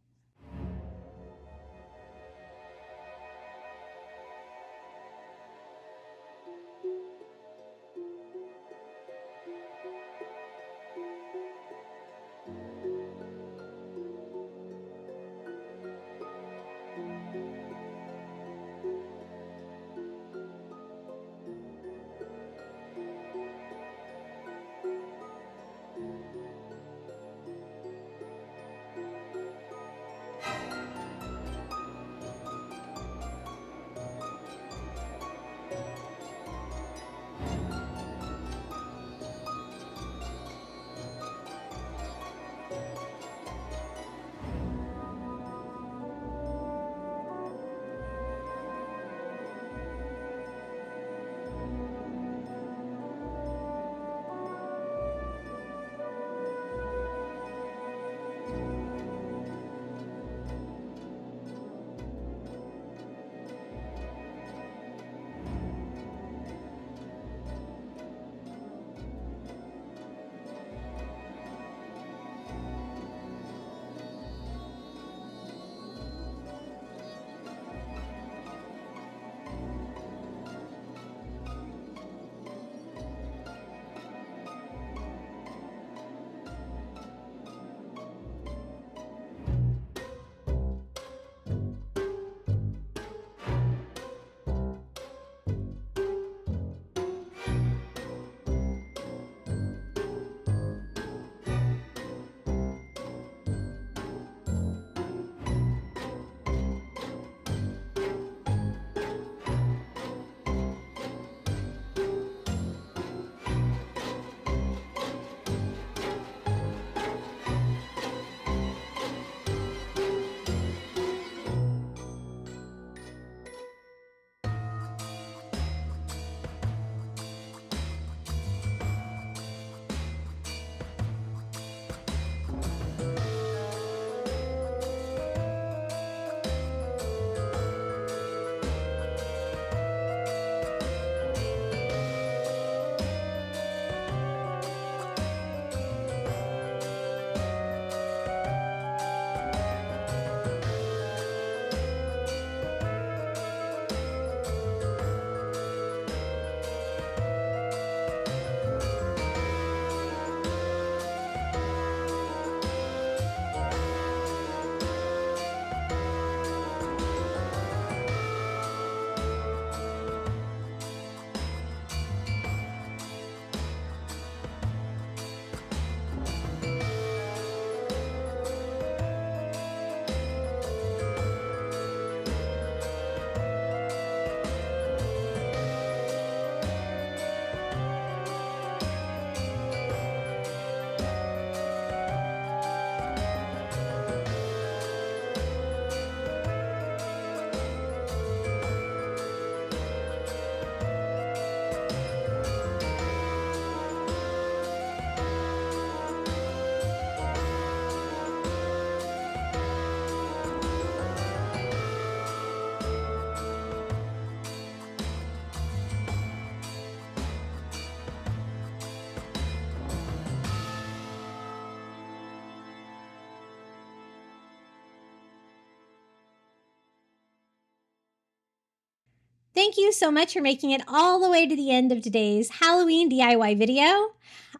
Thank you so much for making it all the way to the end of today's Halloween DIY video.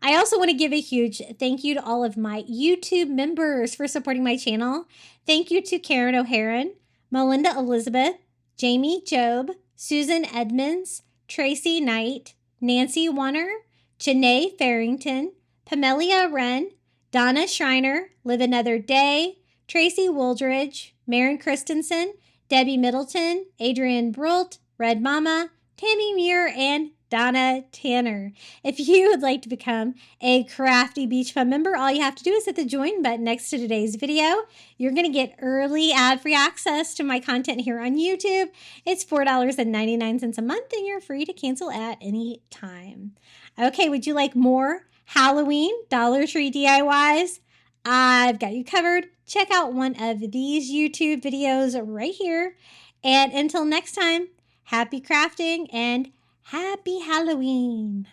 I also want to give a huge thank you to all of my YouTube members for supporting my channel. Thank you to Karen O'Haron, Melinda Elizabeth, Jamie Job, Susan Edmonds, Tracy Knight, Nancy Warner, Janae Farrington, Pamelia Wren, Donna Schreiner, Live Another Day, Tracy Wooldridge, Maren Christensen, Debbie Middleton, Adrienne Brult, Red Mama, Tammy Muir, and Donna Tanner. If you would like to become a Crafty Beach Fun member, all you have to do is hit the join button next to today's video. You're going to get early ad-free access to my content here on YouTube. It's $4.99 a month, and you're free to cancel at any time. Okay, would you like more Halloween Dollar Tree DIYs? I've got you covered. Check out one of these YouTube videos right here. And until next time, happy crafting and happy Halloween!